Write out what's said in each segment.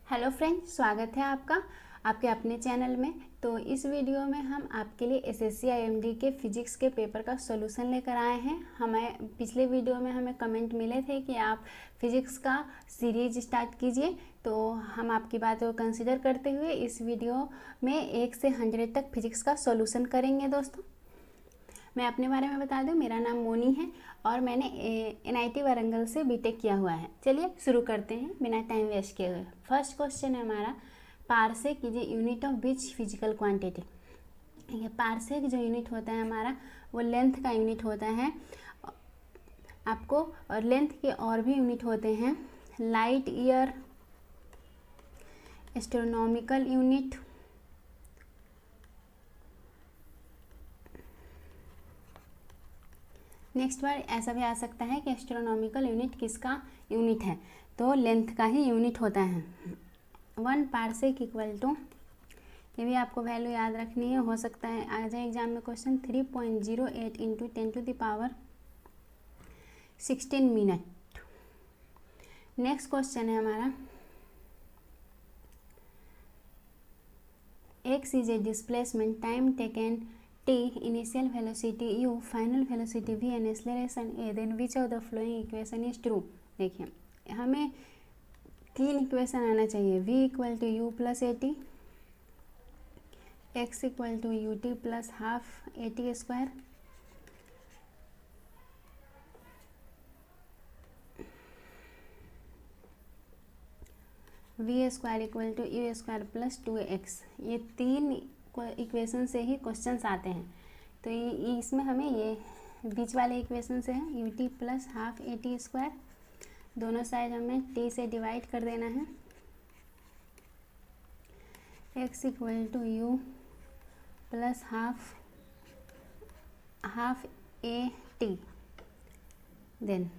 Hello friends, स्वागत है आपका आपके अपने चैनल में। तो इस वीडियो में हम आपके लिए एसएससी आईएमडी के फिजिक्स के पेपर का सॉल्यूशन लेकर आए हैं। हमें पिछले वीडियो में हमें कमेंट मिले थे कि आप फिजिक्स का सीरीज स्टार्ट कीजिए, तो हम आपकी बात को कंसिडर करते हुए इस वीडियो में 1 से 100 तक फिजिक्स का सॉल्यूशन करेंगे। दोस्तों, मैं अपने बारे में बता दूं, मेरा नाम मोनी है और मैंने एनआईटी वारंगल से बीटेक किया हुआ है। चलिए शुरू करते हैं बिना टाइम वेस्ट किए हुए। फर्स्ट क्वेश्चन है हमारा, parsec is a unit of which physical quantity. ये पारसेक जो यूनिट होता है हमारा, वो लेंथ का यूनिट होता है आपको, और लेंथ के और भी यूनिट होते हैं, light year, astronomical unit, next बार ऐसा भी आ सकता है कि एस्ट्रोनॉमिकल यूनिट किसका यूनिट है, तो लेंथ का ही यूनिट होता है। 1 पारसेक इक्वल टू, ये भी आपको वैल्यू याद रखनी है, हो सकता है आ जाए एग्जाम में question, 3.08 into 10⁻16 minute. Next question है हमारा, x is a displacement, time taken t, initial velocity u, final velocity v and acceleration a, then which of the following equation is true. देखिए हमें 3 इक्वेशन आना चाहिए, v equal to u plus a t, x equal to u t plus half a t square, v square equal to u square plus 2x। ये 3 equation से ही questions आते हैं, तो इसमें हमें ये बीच वाले इक्वेशन से है u t plus half a t square, दोनों साइड हमें t से डिवाइड कर देना है, x equal to u plus half a t, then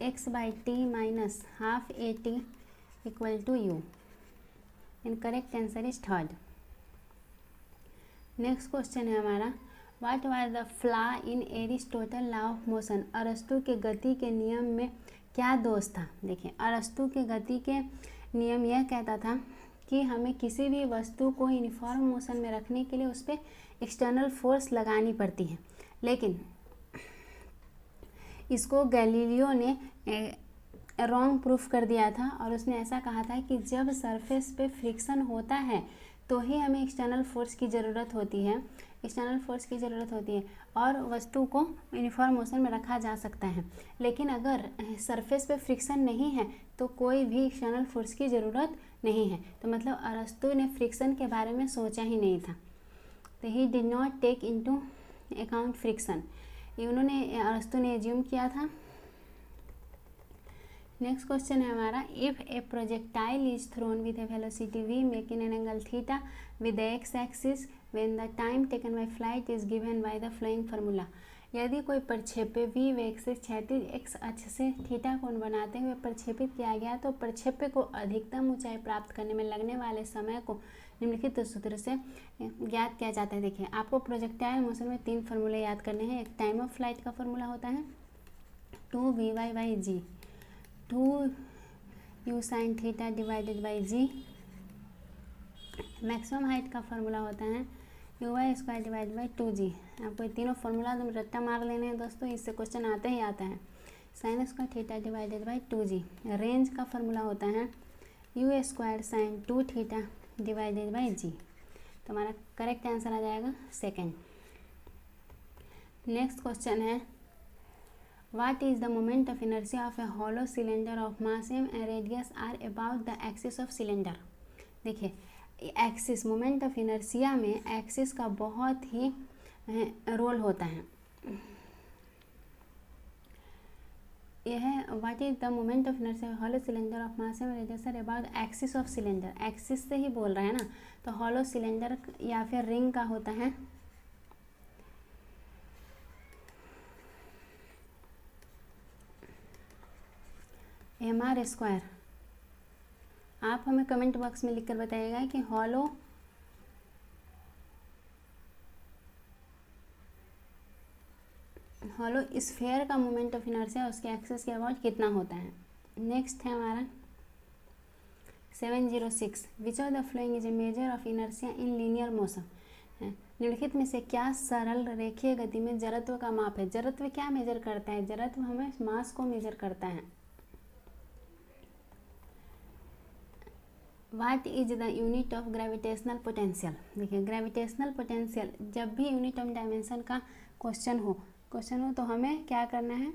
x by t minus half a t equal to u, and correct answer is third. Next question है हमारा, what was the flaw in Aristotle law of motion. अरस्तु के गति के नियम में क्या दोष था। देखिए अरस्तु के गति के नियम यह कहता था कि हमें किसी भी वस्तु को यूनिफॉर्म मोशन में रखने के लिए उस पर एक्सटर्नल फोर्स लगानी पड़ती है, लेकिन इसको गैलीलियो ने रॉन्ग प्रूफ कर दिया था, और उसने ऐसा कहा था कि जब सरफेस पे फ्रिक्शन होता है तो ही हमें एक्सटर्नल फोर्स की ज़रूरत होती है, और वस्तु को यूनिफॉर्म मोशन में रखा जा सकता है। लेकिन अगर सरफेस पे फ्रिक्शन नहीं है तो कोई भी एक्सटर्नल फोर्स की ज़रूरत नहीं है। तो मतलब अरस्तु ने फ्रिक्शन के बारे में सोचा ही नहीं था, तो he did not take into account friction, ये अरस्तु ने एज्यूम किया था। नेक्स्ट क्वेश्चन है हमारा, if A projectile is throne with A velocity v making an angle theta with the x axis when the time taken by flight is given by the flowing formula. यदि कोई प्रक्षेप्य v वेग से क्षैतिज x अक्ष से theta कोण बनाते हुए प्रक्षेपित किया गया, तो प्रक्षेप्य को अधिकतम ऊंचाई प्राप्त करने में लगने वाले समय को निम्नलिखित सूत्र से ज्ञात किया जाता है। देखिए आपको प्रोजेक्टाइल मोशन में 3 फार्मूले याद करने हैं। एक टाइम ऑफ फ्लाइट का फार्मूला होता है 2vy/g, 2u sine theta divided by g. Maximum height का फार्मूला होता है u/y square divide by 2g। आपको ये तीनों फार्मूला तुम रट्टा मार लेने हैं दोस्तों, इससे क्वेश्चन आते ही आता है। Sine square theta divided by 2g। Range का फार्मूला होता है u square sine 2 theta divided by G. तो हमारा करेक्ट आंसर आ जाएगा सेकेंड। नेक्स्ट क्वेश्चन है, What is the moment of inertia of a hollow cylinder of mass m and radius r about the axis of cylinder। देखिए axis, moment of inertia में axis का बहुत ही role होता है। यह है what is the moment of inertia of hollow cylinder of mass m radius r about axis of cylinder. Axis से ही बोल रहा है ना, तो हॉलो सिलेंडर या फिर रिंग का होता है mr स्क्वायर। आप हमें कमेंट बॉक्स में लिखकर बताइएगा कि हॉलो स्फेयर का मोमेंट ऑफ इनर्शिया उसके एक्सिस के अबाउट कितना होता है। नेक्स्ट है हमारा 706 विच of the following is a measure of inertia in linear motion. निम्नलिखित में से क्या सरल रेखीय गति में जड़त्व का माप है। जड़त्व क्या मेजर करता है? जड़त्व हमें मास को मेजर करता है। What is the unit of gravitational potential. देखिए ग्रेविटेशनल पोटेंशियल जब भी यूनिट ऑफ डायमेंशन का क्वेश्चन हो तो हमें क्या करना है,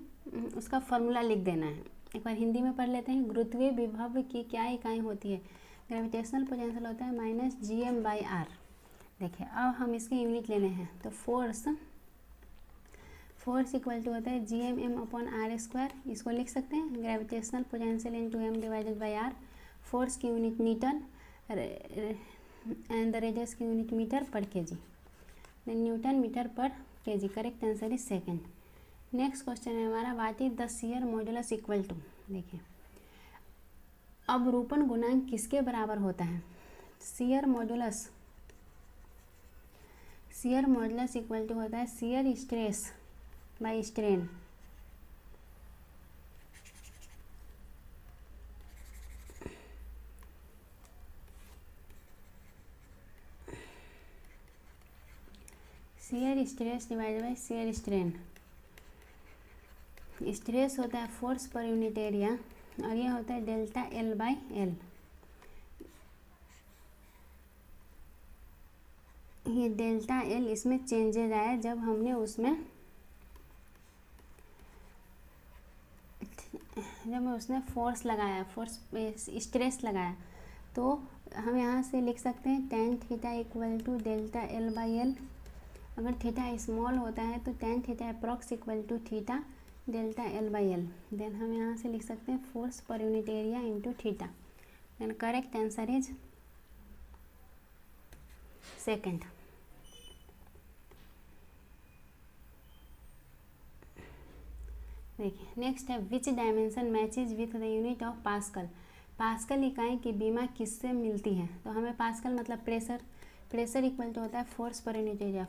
उसका फॉर्मूला लिख देना है। एक बार हिंदी में पढ़ लेते हैं। गुरुत्वीय विभव की क्या इकाई होती है? ग्रेविटेशनल पोटेंशियल होता है -gm/r। देखिए अब हम इसके यूनिट लेने हैं तो फोर्स इक्वल टू होता है gmm/r²। इसको लिख सकते हैं gravitational potential into m/r। Force की unit newton and the radius की unit metre per KG, newton metre per KG. Correct answer is second. Next question है हमारा what is the shear modulus equal to. देखिए अवरूपण गुणांक किसके बराबर होता है? शियर मॉडुलस इक्वल टू होता है shear stress by strain. Shear stress divided by shear strain. Stress होता है फोर्स पर यूनिट एरिया और ये होता है डेल्टा L/L। ये डेल्टा L इसमें चेंजेज आया जब हमने उसमें फोर्स लगाया, स्ट्रेस लगाया। तो हम यहाँ से लिख सकते हैं tan theta equal to delta L/L। अगर थीटा स्मॉल होता है तो tan theta approx equal to theta delta L/L। Then हम यहाँ से लिख सकते हैं force per unit area into theta. Then correct answer is second. देखिए नेक्स्ट है which dimension matches with the unit of pascal. Pascal इकाई की बीमा किससे मिलती है? तो हमें पास्कल मतलब प्रेशर इक्वल टू होता है force per unit area.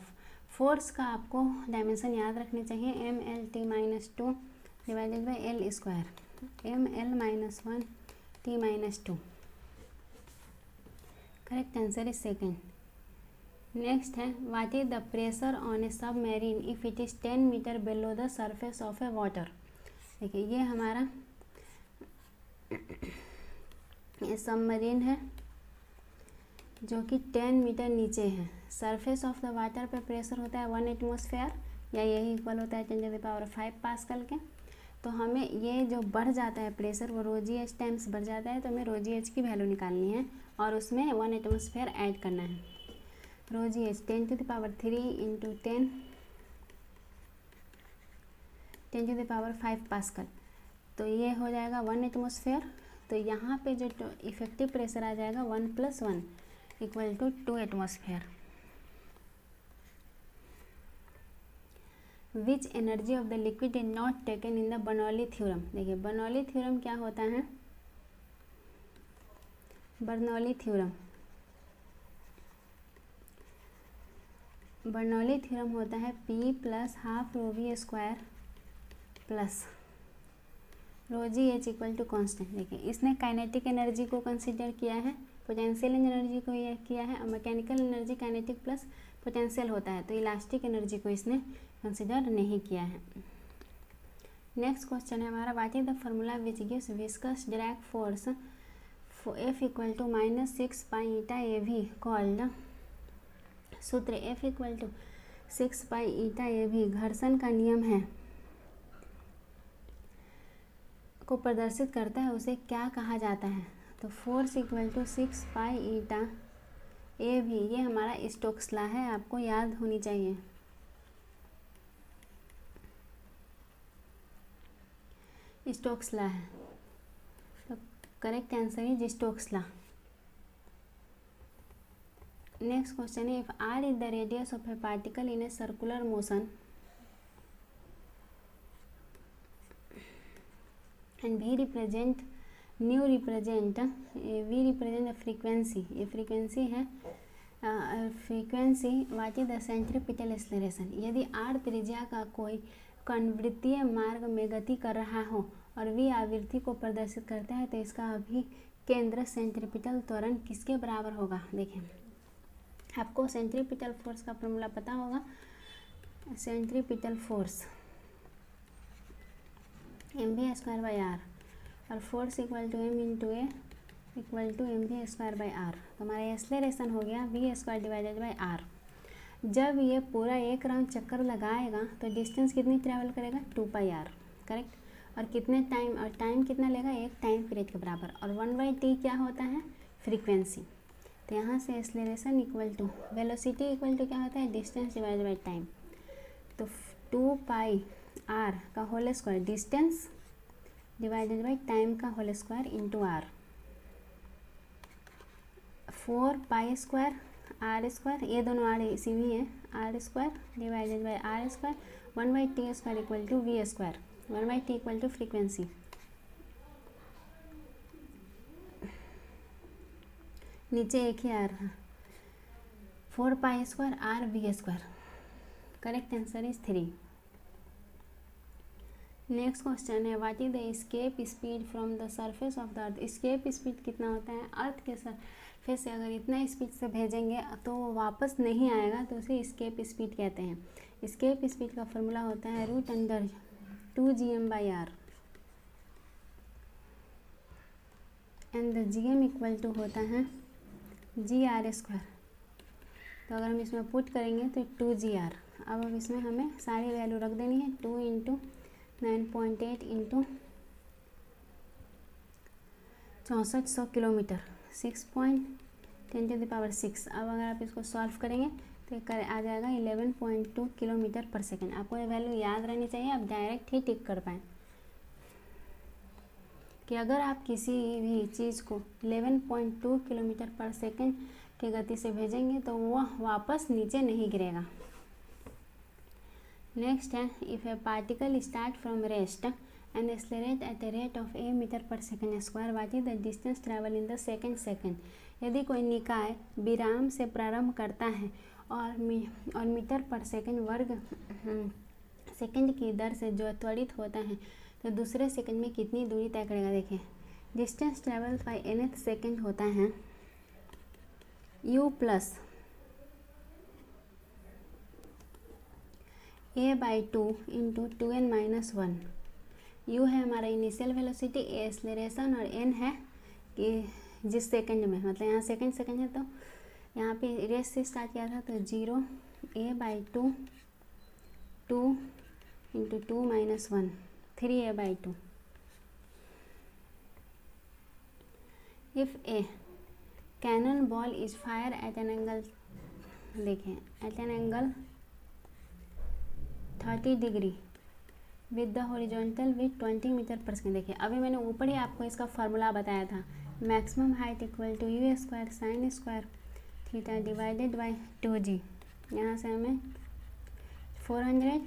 Force का आपको डायमेंशन याद रखने चाहिए mL/t-2 divided by L²। mL-1t-2। Correct answer is second. Next है what is the pressure on a submarine if it is 10 metre below the surface of a water. देखिए ये हमारा submarine है जो कि 10 मीटर नीचे है। सरफेस ऑफ द वाटर पे प्रेशर होता है 1 एटमॉस्फेयर या यही इक्वल होता है 10⁵ पास्कल के। तो हमें ये जो बढ़ जाता है प्रेशर वो ρgh टाइम्स बढ़ जाता है, तो हमें ρgh की वैल्यू निकालनी है और उसमें 1 एटमॉस्फेयर ऐड करना है। ρgh 10⁻³ × 10⁵ पास्कल, तो ये हो जाएगा 1 एटमॉस्फेयर। तो यहाँ पे जो इफेक्टिव प्रेशर आ जाएगा 1 + 1 equal to 2 atmosphere. Which energy of the liquid is not taken in the Bernoulli theorem. देखिए बर्नौली थ्योरम क्या होता है? बर्नौली थ्योरम होता है P + ½ ρv² plus ρgh equal to constant. देखिए इसने काइनेटिक एनर्जी को कंसिडर किया है, पोटेंशियल एनर्जी को ये किया है, और mechanical energy kinetic plus potential होता है, तो इलास्टिक एनर्जी को इसने कंसिडर नहीं किया है। नेक्स्ट क्वेश्चन है हमारा what is the formula which gives viscous drag force F equal to -6 π/AV called. सूत्र F इक्वल टू 6 π/AV घर्षण का नियम है को प्रदर्शित करता है, उसे क्या कहा जाता है? तो फोर्स इक्वल टू 6 π/AV ये हमारा स्टोक्स लॉ है, आपको याद होनी चाहिए। स्टोक्स लॉ है, तो correct answer is Stokes law. Next question है if r is the radius of a particle in a circular motion and V represent a frequency। ये frequency है frequency what is the centripetal acceleration. यदि r त्रिज्या का कोई कणवृत्तीय मार्ग में गति कर रहा हो और v आवृत्ति को प्रदर्शित करता है तो इसका केंद्र सेंट्रीपिटल त्वरण किसके बराबर होगा। देखें, आपको सेंट्रीपिटल फोर्स का फॉर्मूला पता होगा। सेंट्रीपिटल फोर्स mv²/r और force equal to m into a equal to mv²/r। तो हमारा एक्सेलरेशन हो गया v²/r। जब ये पूरा एक राउंड चक्कर लगाएगा तो डिस्टेंस कितनी ट्रैवल करेगा 2πr, करेक्ट। और कितने टाइम, और टाइम कितना लेगा, एक टाइम पीरियड के बराबर। और 1/t क्या होता है, फ्रीक्वेंसी। तो यहाँ से acceleration equal to velocity equal to क्या होता है, डिस्टेंस डिवाइडेड बाई टाइम। तो 2πr का whole square distance divided by time का whole square into R. 4π² r², ये दोनों आर इसी भी है, r² divided by r², 1/t² equal to v², 1/t equal to frequency. नीचे एक ही आ रहा, 4π² r/v²। Correct answer is 3। Next question है, what is the escape speed from the surface of the earth. Escape speed कितना होता है, अर्थ के सरफेस से अगर इतना स्पीड से भेजेंगे तो वो वापस नहीं आएगा, तो उसे एस्केप स्पीड कहते हैं। एस्केप स्पीड का फॉर्मूला होता है √2gm/r and the gm equal to होता है gr²। तो अगर हम इसमें पुट करेंगे तो 2gr। अब इसमें हमें सारी वैल्यू रख देनी है, 2 इंटू 9.8 इंटू 6400 किलोमीटर, 6.10⁶। अब अगर आप इसको सॉल्व करेंगे तो आ जाएगा 11.2 किलोमीटर पर सेकेंड। आपको ये वैल्यू याद रहनी चाहिए, आप डायरेक्ट ही टिक कर पाएँ कि अगर आप किसी भी चीज़ को 11.2 किलोमीटर पर सेकेंड की गति से भेजेंगे तो वह वापस नीचे नहीं गिरेगा। नेक्स्ट है, if a particle start from rest and accelerate at a rate of a metre per second square, what is the distance travel in the second. यदि कोई निकाय विराम से प्रारंभ करता है और मीटर पर सेकेंड वर्ग सेकेंड की दर से जो त्वरित होता है तो दूसरे सेकेंड में कितनी दूरी तय करेगा। देखिए, distance travel by nth second होता है u plus a/2 into 2n-1। u है हमारा इनिशियल वेलोसिटी, a एक्सेलरेशन और n है कि जिस सेकंड में, मतलब यहाँ सेकंड है तो यहाँ पे रेस से स्टार्ट किया था तो 0 a/2 2 into 2-1 3a/2। If a cannon ball is fire at an angle, देखें at an angle 30 degree with the horizontal with 20 metre per second. देखिए, अभी मैंने ऊपर ही आपको इसका फार्मूला बताया था, maximum height equal to u² sin² theta divided by 2g। यहाँ से हमें 400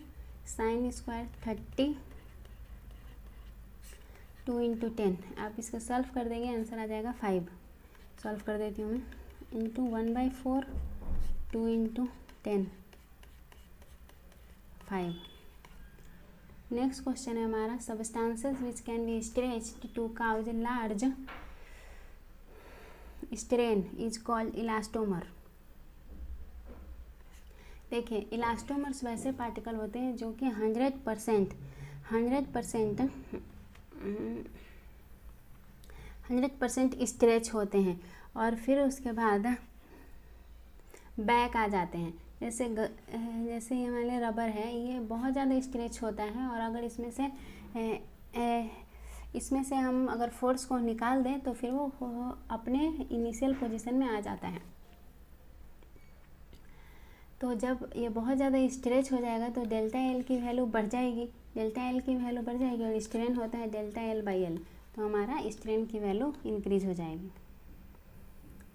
sin² 30 2 इंटू 10। आप इसको सॉल्व कर देंगे, आंसर आ जाएगा 5। सॉल्व कर देती हूँ मैं, इंटू 1/4 2 इंटू 10 5। नेक्स्ट क्वेश्चन है हमारा, substances which can be stretched to cause large strain is called elastomer. देखिए, इलास्टोमर्स वैसे पार्टिकल होते हैं जो कि 100% स्ट्रेच होते हैं और फिर उसके बाद बैक आ जाते हैं। जैसे ये मान लें रबर है, ये बहुत ज़्यादा स्ट्रेच होता है और अगर इसमें से हम अगर फोर्स को निकाल दें तो फिर वो अपने इनिशियल पोजीशन में आ जाता है। तो जब ये बहुत ज़्यादा स्ट्रेच हो जाएगा तो डेल्टा एल की वैल्यू बढ़ जाएगी, और स्ट्रेन होता है डेल्टा L/L, तो हमारा स्ट्रेन की वैल्यू इंक्रीज हो जाएगी।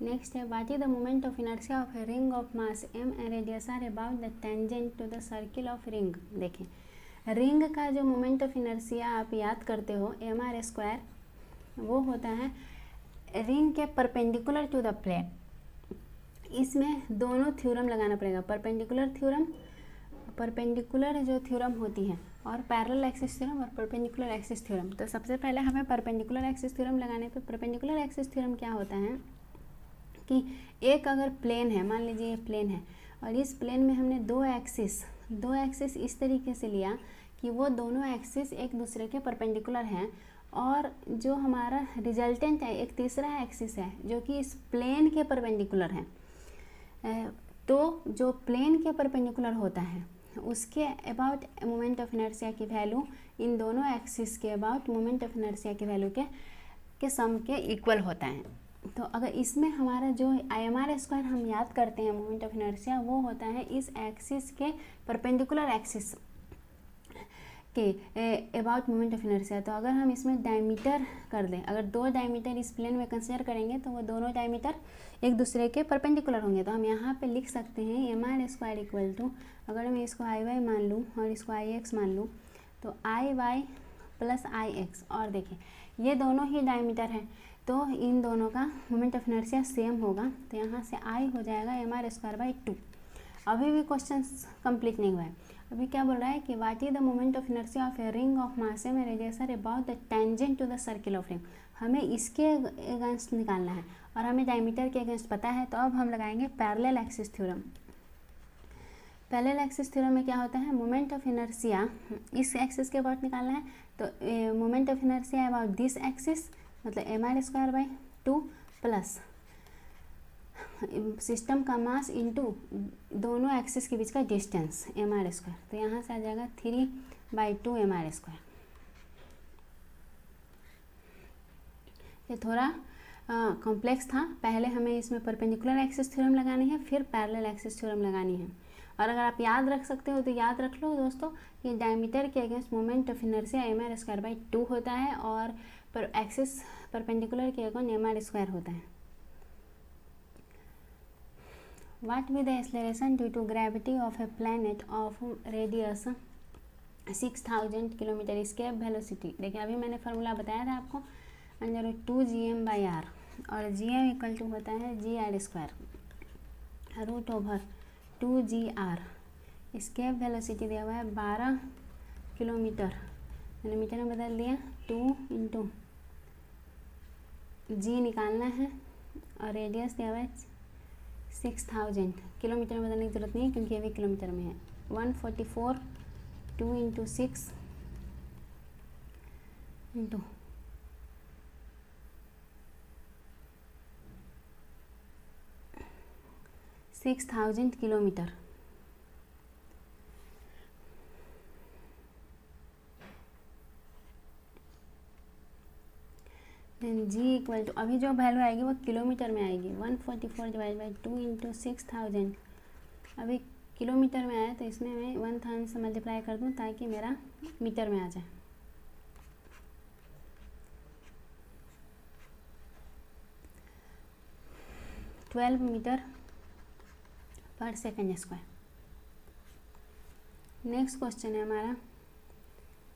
नेक्स्ट है, what is the moment of inertia of a ring of mass m and radius r about the tangent to the circle of ring. देखें, रिंग का जो मोमेंट ऑफ इनर्शिया आप याद करते हो mr², वो होता है रिंग के परपेंडिकुलर टू द प्लेन। इसमें दोनों थ्योरम लगाना पड़ेगा, परपेंडिकुलर जो थ्योरम होती है और पैरेलल एक्सिस थ्योरम और परपेंडिकुलर एक्सिस थ्योरम। तो सबसे पहले हमें परपेंडिकुलर एक्सिस थ्योरम लगाने पे परपेंडिकुलर एक्सिस थ्योरम क्या होता है कि एक अगर प्लेन है, मान लीजिए ये प्लेन है और इस प्लेन में हमने दो एक्सिस इस तरीके से लिया कि वो दोनों एक्सिस एक दूसरे के परपेंडिकुलर हैं, और जो हमारा रिजल्टेंट है एक तीसरा एक्सिस है जो कि इस प्लेन के परपेंडिकुलर है। तो जो प्लेन के परपेंडिकुलर होता है उसके अबाउट मोमेंट ऑफ इनर्शिया की वैल्यू इन दोनों एक्सिस के अबाउट मोमेंट ऑफ इनर्शिया की वैल्यू के सम के इक्वल होता है। तो अगर इसमें हमारा जो IMR² हम याद करते हैं मोमेंट ऑफ इनर्शिया, वो होता है इस एक्सिस के परपेंडिकुलर एक्सिस के अबाउट मोमेंट ऑफ इनर्शिया। तो अगर हम इसमें डायमीटर कर दें, अगर दो डायमीटर इस प्लेन में कंसीडर करेंगे तो वो दोनों डायमीटर एक दूसरे के परपेंडिकुलर होंगे। तो हम यहाँ पे लिख सकते हैं MR² इक्वल टू, अगर मैं इसको IY मान लूँ और इसको IX मान लूँ तो IY प्लस IX, और देखिए ये दोनों ही डायमीटर है तो इन दोनों का मोमेंट ऑफ इनर्शिया सेम होगा। तो यहाँ से I हो जाएगा MR²/2। अभी भी क्वेश्चन कंप्लीट नहीं हुआ है। अभी क्या बोल रहा है कि what is the moment of inertia of a ring of mass M radius about the tangent to the circle of ring. हमें इसके अगेंस्ट निकालना है और हमें डायमीटर के अगेंस्ट पता है। तो अब हम लगाएंगे parallel axis theorem. Parallel axis theorem में क्या होता है, मोमेंट ऑफ इनर्शिया इस एक्सिस के अबाउट निकालना है। तो moment of inertia about this axis मतलब MR² प्लस सिस्टम का मास इंटू दोनों एक्सिस के बीच का डिस्टेंस MR²। तो यहाँ से आ जाएगा 3/2 MR²। ये थोड़ा कॉम्प्लेक्स था। पहले हमें इसमें परपेंडिकुलर एक्सिस थ्योरम लगानी है, फिर पैरेलल एक्सिस थ्योरम लगानी है। और अगर आप याद रख सकते हो तो याद रख लो दोस्तों, ये डायमीटर के against moment of inertia MR² होता है और पर एक्सिस परपेंडिकुलर के अगेंस्ट MR² होता है। What be the acceleration due to gravity of a planet of radius 6000 kilometre? escape velocity देखिए अभी मैंने फार्मूला बताया था आपको, √2gm/r और gm इक्वल टू होता है gr² √2gr। escape velocity दिया हुआ है 12 किलोमीटर, मैंने मीटर में बदल दिया, 2 × g निकालना है और रेडियस दिया हुआ है 6000। किलोमीटर में बदलने की जरूरत नहीं है क्योंकि ये भी किलोमीटर में है। 144 2 × 6 × 6000 किलोमीटर। जी इक्वल टू, अभी जो वैल्यू आएगी वो किलोमीटर में आएगी। 144 / 2 × 6000 अभी किलोमीटर में आया तो इसमें मैं 1000 से मल्टीप्लाई कर दूं ताकि मेरा मीटर में आ जाए। (12 metre per second square). Next question है हमारा,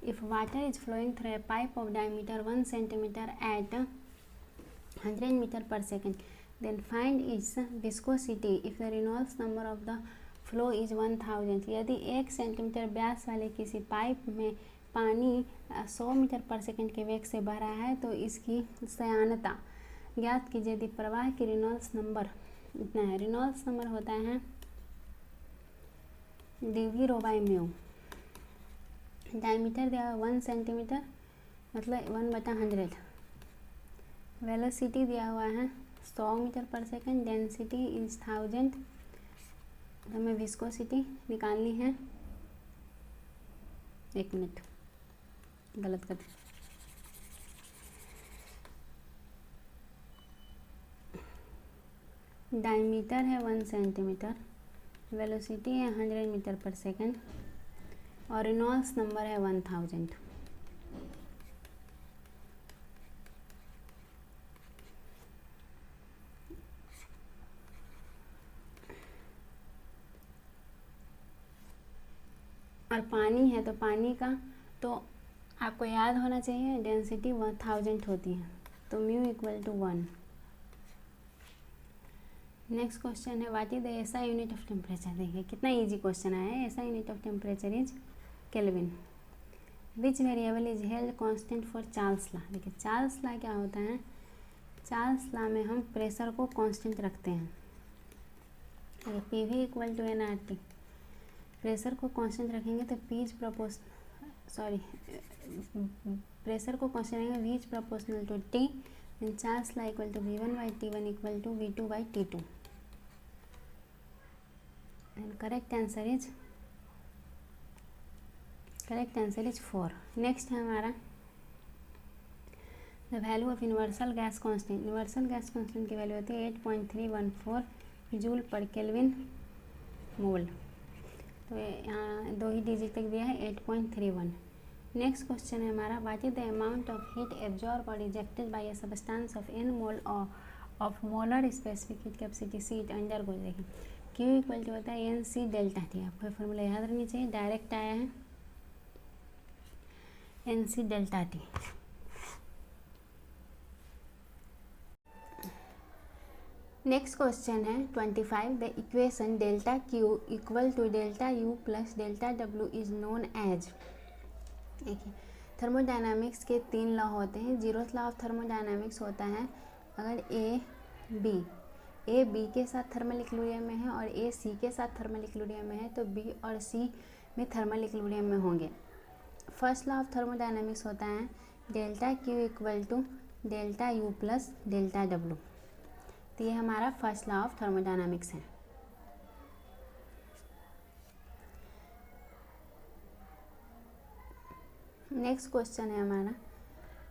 if water is flowing through a pipe of diameter 1 centimeter at 100 meter per second, then find its viscosity if the Reynolds number of the flow is 1000। यदि 1 centimetre व्यास वाले किसी pipe में पानी 100 metre पर second के वेग से बह रहा है तो इसकी सयानता ज्ञात कीजिए यदि प्रवाह की रेनॉल्ड्स नंबर इतना है। रेनॉल्ड्स नंबर होता है dV/μ। डायमीटर दिया हुआ 1 सेंटीमीटर मतलब 1/100। वेलोसिटी दिया हुआ है 100 मीटर पर सेकंड, डेंसिटी इज 1000। हमें विस्कोसिटी निकालनी है। 1 मिनट, गलत कर डायमीटर है 1 सेंटीमीटर, वेलोसिटी है 100 मीटर पर सेकंड और रेनॉल्ड्स नंबर है 1000। और पानी है तो पानी का तो आपको याद होना चाहिए डेंसिटी 1000 होती है तो μ = 1। नेक्स्ट क्वेश्चन है व्हाट इज द ऐसा यूनिट ऑफ टेम्परेचर। देखिए कितना इजी क्वेश्चन आया है। ऐसा unit of temperature is kelvin. Which variable is held constant for Charles law. देखिए चार्ल्स लॉ क्या होता है, चार्ल्स लॉ में हम प्रेशर को कांस्टेंट रखते हैं। P V equal to n R T, pressure को कांस्टेंट रखेंगे तो पी इज प्रेशर को कांस्टेंट रखेंगे V is proportional to T, and Charles law equal to V one by T one equal to V two by T two, and correct answer is 4। Next है हमारा the value of universal gas constant. Universal gas constant की value होती है 8.314 joule पर kelvin मोल। तो यहाँ 2 ही digit तक दिया है 8.31। नेक्स्ट क्वेश्चन है हमारा what is the amount of heat absorb और rejected by a substance of n mole of molar specific heat capacity C it undergoes. देखिए Q इक्वल टू होता है एन सी डेल्टा टी। आपको formula याद रखनी चाहिए, direct आया है N C delta T. Next question है 25 the equation delta Q equal to delta U plus delta W is known as. देखिए थर्मोडायनामिक्स के 3 लॉ होते हैं। जीरोथ लॉ ऑफ थर्मोडायनामिक्स होता है अगर ए बी के साथ थर्मल इक्विलिब्रियम में है और ए सी के साथ थर्मल इक्विलिब्रियम में है तो बी और सी में थर्मल इक्विलिब्रियम में होंगे। फर्स्ट लॉ ऑफ थर्मोडायनामिक्स होता है delta Q equal to delta U plus delta W। तो ये हमारा फर्स्ट लॉ ऑफ थर्मोडायनामिक्स है। नेक्स्ट क्वेश्चन है हमारा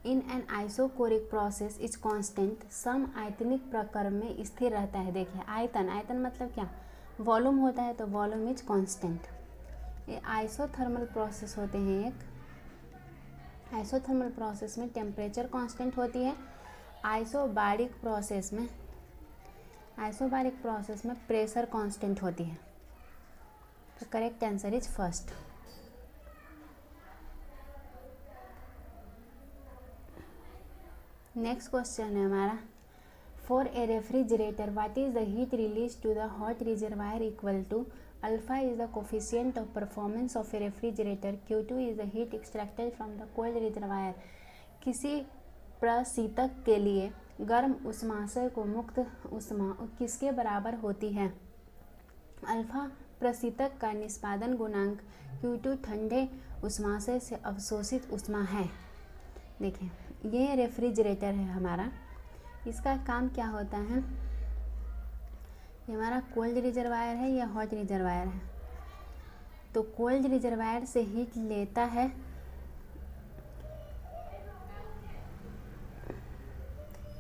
in an isochoric process is constant सम आयतनिक प्रक्रम में स्थिर रहता है। देखिए आयतन मतलब क्या, वॉल्यूम होता है तो वॉल्यूम इज कांस्टेंट। ये आइसोथर्मल प्रोसेस होते हैं। एक आइसोथर्मल प्रोसेस में टेम्परेचर कांस्टेंट होती है, आइसोबारिक प्रोसेस में प्रेशर कांस्टेंट होती है। तो correct answer is first. Next question है हमारा for a refrigerator what is the heat release to the hot reservoir equal to alpha is the coefficient of performance of a refrigerator, Q2 is the heat extracted from the cold reservoir. किसी प्रशीतक के लिए गर्म उष्माशय को मुक्त उष्मा किसके बराबर होती है। अल्फा प्रशीतक का निष्पादन गुणांक, Q2 ठंडे उष्माशय से अवशोषित उष्मा है। देखिए ये रेफ्रिजरेटर है हमारा, इसका काम क्या होता है, ये हमारा कोल्ड रिजर्वायर है या हॉट रिजर्वायर है। तो कोल्ड रिजर्वायर से हीट लेता है,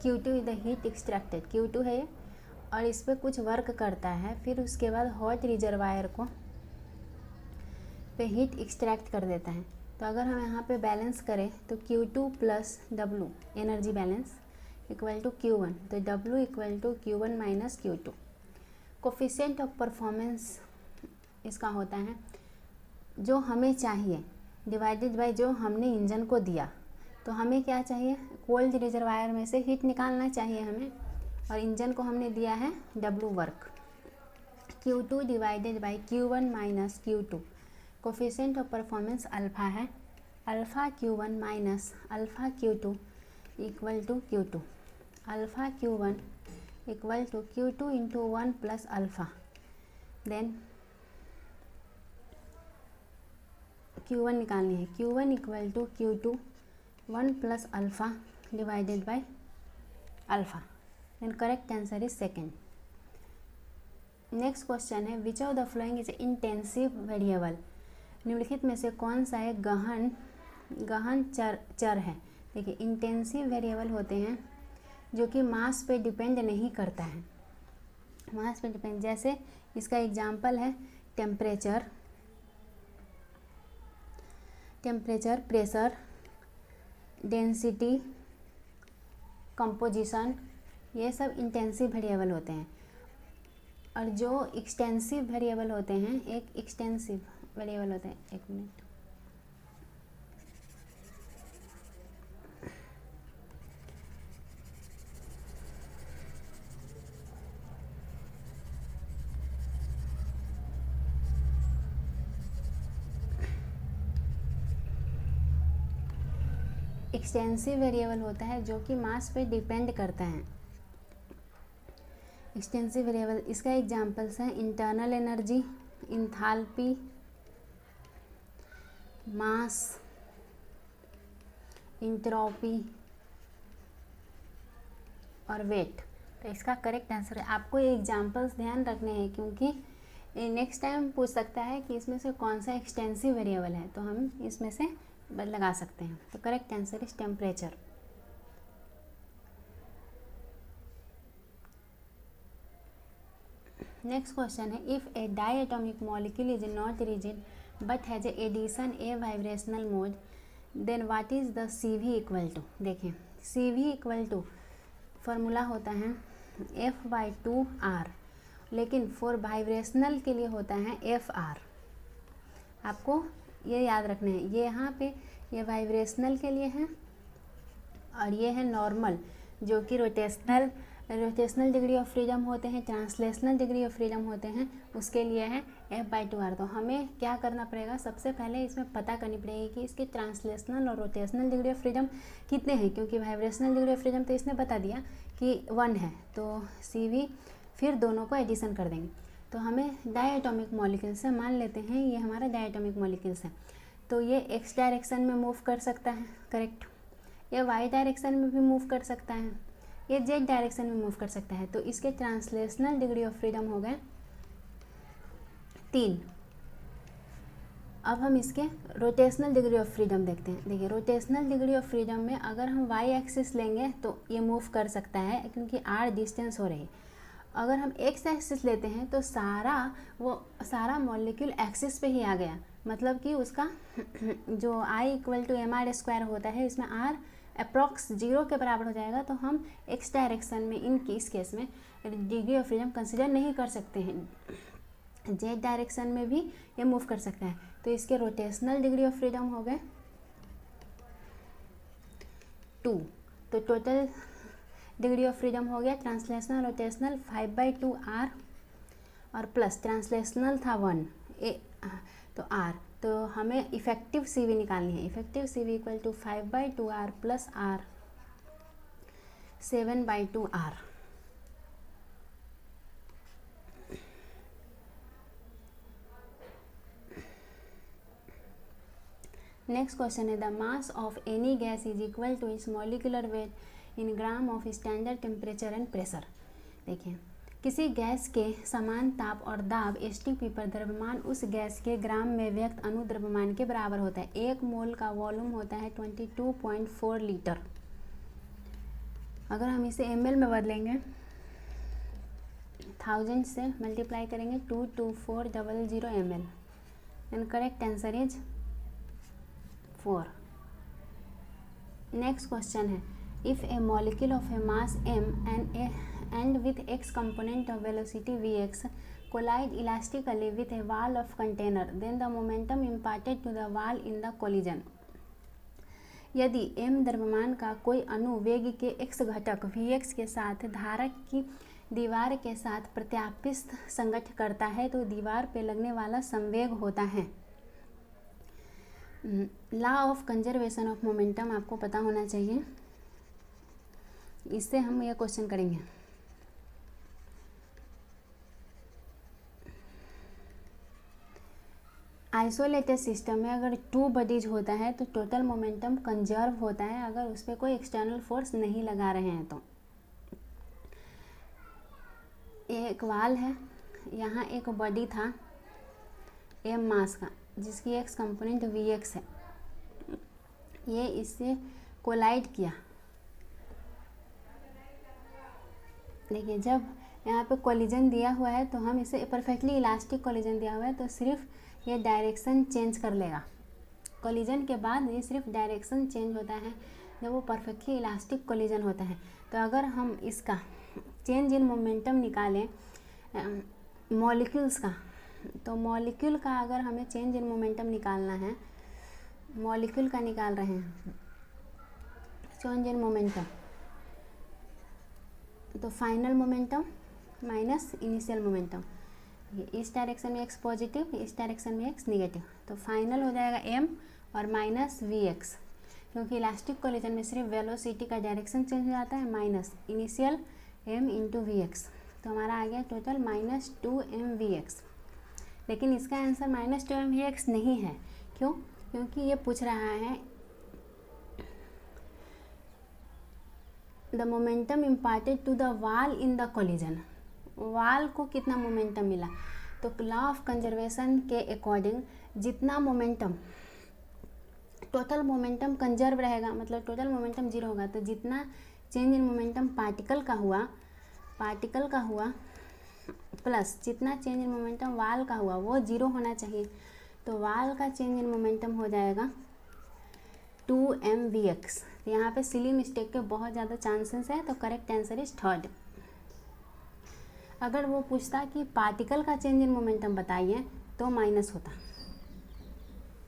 Q2 is the heat extracted, Q2 है और इस पर कुछ वर्क करता है, फिर उसके बाद हॉट रिजर्वायर को पे हीट एक्सट्रैक्ट कर देता है। तो अगर हम यहाँ पे बैलेंस करें तो Q2 plus W energy balance equal to Q1, तो W equal to Q1 minus Q2। Coefficient of performance इसका होता है जो हमें चाहिए डिवाइडेड बाय जो हमने इंजन को दिया। तो हमें क्या चाहिए, कोल्ड रिजर्वायर में से हीट निकालना चाहिए हमें, और इंजन को हमने दिया है W work. Q2 divided by Q1 minus Q2। Coefficient of performance alpha है, alpha Q1 minus alpha Q2 equal to Q2। Alpha Q1 equal to Q2 into 1 plus alpha, then Q1 निकालनी है, Q1 equal to Q2 1 plus alpha divided by alpha, then correct answer is second. Next question है which of the following is intensive variable. निम्नलिखित में से कौन सा एक गहन चर है। देखिए इंटेंसिव वेरिएबल होते हैं जो कि मास पे डिपेंड नहीं करता है, मास पे डिपेंड, जैसे इसका एग्जांपल है टेम्परेचर, प्रेशर, डेंसिटी, कंपोजिशन, ये सब इंटेंसिव वेरिएबल होते हैं। और जो एक्सटेंसिव वेरिएबल होते हैं, एक एक्सटेंसिव वेरिएबल होते हैं, एक मिनट, एक्सटेंसिव वेरिएबल होता है जो कि मास पे डिपेंड करता है। एक्सटेंसिव वेरिएबल, इसका एग्जांपल्स हैं इंटरनल एनर्जी, इंथैल्पी, मास, एंट्रोपी और वेट। तो इसका करेक्ट आंसर है, आपको ये एग्जांपल्स ध्यान रखने हैं क्योंकि नेक्स्ट टाइम पूछ सकता है कि इसमें से कौन सा एक्सटेंसिव वेरिएबल है, तो हम इसमें से लगा सकते हैं। तो correct answer is temperature. Next question है, if a diatomic molecule is not rigid but has addition a vibrational mode then what is the CV equal to. देखें CV इक्वल टू फार्मूला होता है F/2R, लेकिन for vibrational के लिए होता है FR। आपको ये याद रखना है, ये यहाँ पे ये वाइब्रेशनल के लिए है और ये है नॉर्मल, जो कि रोटेशनल डिग्री ऑफ फ्रीडम होते हैं, ट्रांसलेशनल डिग्री ऑफ फ्रीडम होते हैं, उसके लिए है F/2R। तो हमें क्या करना पड़ेगा, सबसे पहले इसमें पता करनी पड़ेगी कि इसके ट्रांसलेशनल और रोटेशनल डिग्री ऑफ फ्रीडम कितने हैं, क्योंकि वाइब्रेशनल डिग्री ऑफ फ्रीडम तो इसने बता दिया कि 1 है, तो CV फिर दोनों को एडिशन कर देंगे। तो हमें डायटोमिक मॉलिक्यूल्स है, मान लेते हैं ये हमारा डायटोमिक मॉलिक्यूल्स है, तो ये X डायरेक्शन में मूव कर सकता है, करेक्ट। ये Y डायरेक्शन में भी मूव कर सकता है, ये Z डायरेक्शन में मूव कर सकता है। तो इसके ट्रांसलेशनल डिग्री ऑफ फ्रीडम हो गए 3। अब हम इसके रोटेशनल डिग्री ऑफ फ्रीडम देखते हैं। देखिए रोटेशनल डिग्री ऑफ फ्रीडम में अगर हम Y एक्सिस लेंगे तो ये मूव कर सकता है क्योंकि R डिस्टेंस हो रही है। अगर हम X एक्सिस लेते हैं तो सारा मॉलिक्यूल एक्सिस पे ही आ गया, मतलब कि उसका जो I = mr² होता है, इसमें R अप्रॉक्स 0 के बराबर हो जाएगा। तो हम X डायरेक्शन में इस केस में डिग्री ऑफ फ्रीडम कंसिडर नहीं कर सकते हैं। Z डायरेक्शन में भी ये मूव कर सकता है, तो इसके रोटेशनल डिग्री ऑफ फ्रीडम हो गए 2। तो टोटल डिग्री ऑफ फ्रीडम हो गया ट्रांसलेशनल रोटेशनल 5/2R और प्लस ट्रांसलेशनल था 1 तो R। तो हमें इफेक्टिव CV निकालनी है। Effective CV = 5/2R + R 7/2R। Next question है, the mass of any gas is equal to its molecular weight in gram of standard temperature and pressure. देखिए किसी गैस के समान ताप और दाब STP पर द्रव्यमान उस गैस के ग्राम में व्यक्त अणु द्रव्यमान के बराबर होता है। 1 मोल का वॉल्यूम होता है 22.4 लीटर। अगर हम इसे ml में बदलेंगे, 1000 से मल्टीप्लाई करेंगे 22400 ml, and correct answer is 4। Next question है, if a molecule of a mass m and with x component of velocity vx collide elastically with a wall of container, then the momentum imparted to the wall in the collision। यदि m द्रव्यमान का कोई अणु वेग के x घटक vx के साथ धारक की दीवार के साथ प्रत्यापित संगठ करता है तो दीवार पे लगने वाला संवेग होता है। Law of conservation of momentum आपको पता होना चाहिए, इससे हम यह क्वेश्चन करेंगे। आइसोलेटेड सिस्टम में अगर 2 बॉडीज होता है तो टोटल मोमेंटम कंजर्व होता है अगर उस पर कोई एक्सटर्नल फोर्स नहीं लगा रहे हैं। तो एक वाल है, यहाँ एक बॉडी था m मास का जिसकी x कंपोनेंट Vx है, ये इससे कोलाइड किया। देखिए जब यहाँ पे कोलिजन दिया हुआ है तो हम इसे परफेक्टली इलास्टिक कोलिजन दिया हुआ है तो सिर्फ ये डायरेक्शन चेंज कर लेगा। कोलिजन के बाद ये सिर्फ डायरेक्शन चेंज होता है जब वो परफेक्टली इलास्टिक कोलिजन होता है। तो अगर हम इसका चेंज इन मोमेंटम निकालें मॉलिक्यूल्स का, तो मॉलिक्यूल का अगर हमें चेंज इन मोमेंटम निकालना है, मॉलिक्यूल का निकाल रहे हैं चेंज इन मोमेंटम, तो final momentum minus initial momentum, इस डायरेक्शन में x पॉजिटिव, इस डायरेक्शन में x निगेटिव, तो फाइनल हो जाएगा m और माइनस Vx। क्योंकि इलास्टिक कोलिजन में सिर्फ वेलोसिटी का डायरेक्शन चेंज हो जाता है, minus initial m into v x. तो हमारा आ गया टोटल -2mvx। लेकिन इसका आंसर -2mvx नहीं है। क्यों? क्योंकि ये पूछ रहा है the momentum imparted to the wall in the collision. Wall को कितना मोमेंटम मिला? तो लॉ ऑफ कंजर्वेशन के अकॉर्डिंग जितना मोमेंटम, टोटल मोमेंटम कंजर्व रहेगा, मतलब टोटल मोमेंटम जीरो होगा, तो जितना चेंज इन मोमेंटम पार्टिकल का हुआ प्लस जितना चेंज इन मोमेंटम वाल का हुआ वो जीरो होना चाहिए। तो वाल का चेंज इन मोमेंटम हो जाएगा 2mvx। यहाँ पे सिली मिस्टेक के बहुत ज़्यादा चांसेस है, तो करेक्ट आंसर इज थर्ड। अगर वो पूछता कि पार्टिकल का चेंज इन मोमेंटम बताइए तो माइनस होता।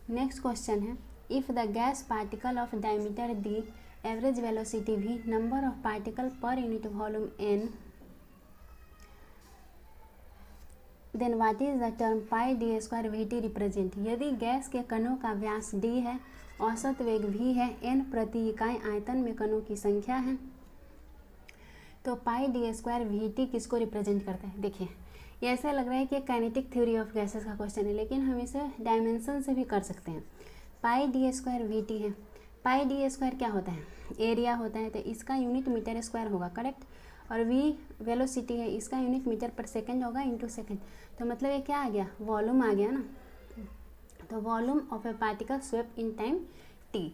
नेक्स्ट क्वेश्चन है, if the gas particle of diameter d, average velocity v, number of particle per unit volume n, then what is the term pi d square v t represent. यदि gas के कणों का व्यास d है, औसत वेग v है, n प्रति इकाई आयतन में कणों की संख्या है, तो पाई डी स्क्वायर वी टी किसको रिप्रेजेंट करता है? देखिए ये ऐसा लग रहा है कि काइनेटिक थ्योरी ऑफ गैसेस का क्वेश्चन है, लेकिन हम इसे डायमेंशन से भी कर सकते हैं। पाई डी स्क्वायर वी टी है। पाई डी स्क्वायर क्या होता है? एरिया होता है, तो इसका यूनिट मीटर स्क्वायर होगा, करेक्ट। और v वेलोसिटी है, इसका यूनिट मीटर पर सेकंड होगा इंटू सेकंड। तो मतलब ये क्या आ गया? वॉल्यूम आ गया ना। तो volume of a particle swept in time t।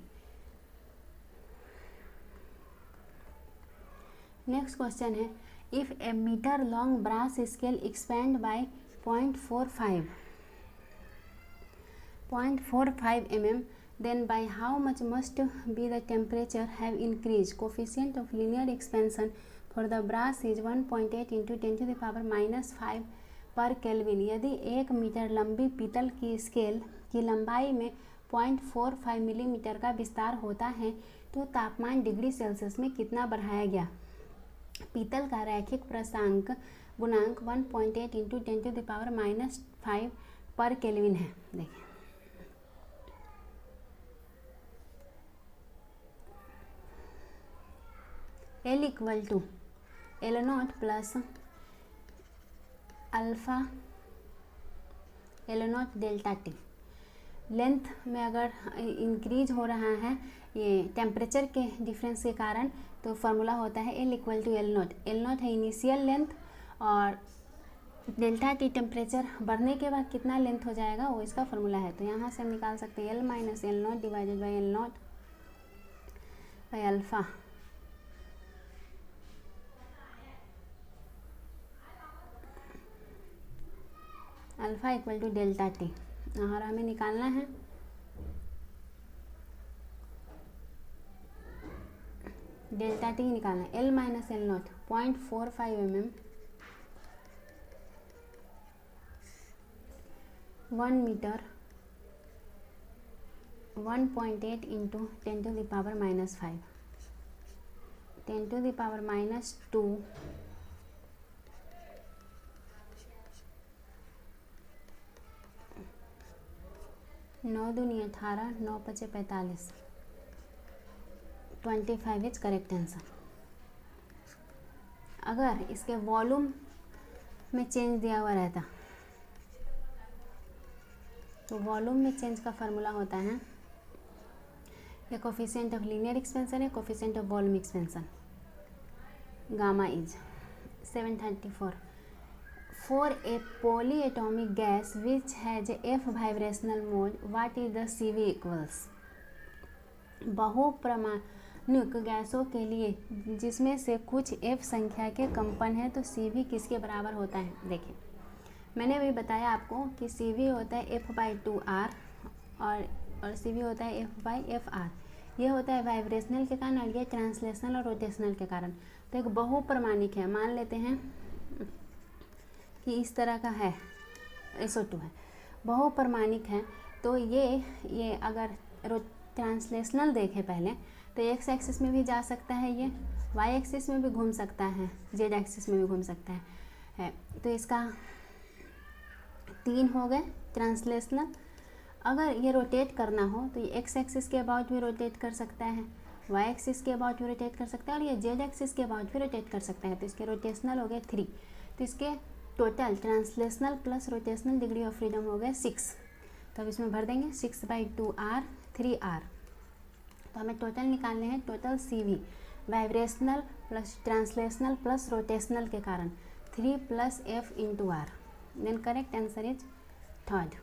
Next question है, if a metre long brass scale expand by 0.45 mm, then by how much must be the temperature have increased? Coefficient of linear expansion for the brass is 1.8 into 10⁻⁻5 पर kelvin. यदि 1 metre लंबी पीतल की scale की लंबाई में 0.45 millimetre का विस्तार होता है तो तापमान डिग्री सेल्सियस में कितना बढ़ाया गया? पीतल का रैखिक प्रसांक गुणांक 1.8 इंटू 10⁻⁻5 पर केल्विन है। देखिए L equal to L0 plus alpha L0 delta t. Length में अगर इंक्रीज हो रहा है ये टेम्परेचर के डिफरेंस के कारण, तो फार्मूला होता है L equal to L0। L0 है इनिशियल लेंथ, और डेल्टा टी टेम्परेचर बढ़ने के बाद कितना लेंथ हो जाएगा वो इसका फार्मूला है। तो यहाँ से हम निकाल सकते हैं L minus L0 divided by L0 by alpha. Alpha equal to delta t, और हमें निकालना है डेल्टा टी निकालना है। L minus L0 0.45 mm 1 metre 1.8 into 10⁻⁻5 10⁻⁻2 9 दूनी 18 9 पचे 45 25 इज करेक्ट आंसर। अगर इसके वॉल्यूम में चेंज दिया हुआ रहता तो वॉल्यूम में चेंज का फार्मूला होता है, ये कोफिशिएंट ऑफ लीनियर एक्सपेंशन है, coefficient of volume expansion, gamma is 734 for a polyatomic gas which has f vibrational mode what is the CV equals. बहुपरमाणुक गैसों के लिए जिसमें से कुछ f संख्या के कंपन है तो CV किसके बराबर होता है? देखिए मैंने अभी बताया आपको कि CV होता है F/2R और CV होता है F/FR। ये होता है वाइब्रेशनल के कारण, और ये ट्रांसलेशनल और रोटेशनल के कारण। तो एक बहुपरमाणिक है, मान लेते हैं कि इस तरह का है, SO2 है, बहुपरमाणिक है, तो ये अगर ट्रांसलेशनल देखें पहले तो एक्स एक्सिस में भी जा सकता है, ये वाई एक्सिस में भी घूम सकता है, जेड एक्सिस में भी घूम सकता है। तो इसका 3 हो गए ट्रांसलेशनल, अगर ये रोटेट करना हो तो ये एक्स एक्सिस के अबाउट भी रोटेट कर सकता है, वाई एक्सिस के अबाउट भी रोटेट कर सकता है और ये जेड एक्सिस के अबाउट भी रोटेट कर सकता है। तो इसके रोटेशनल हो गए 3, तो इसके total translational plus rotational degree of freedom हो गए 6। तो अब इसमें भर देंगे 6/2r 3r। तो हमें टोटल निकालने हैं, total CV vibrational plus translational plus rotational के कारण 3 + F × R। Then correct answer is 3rd।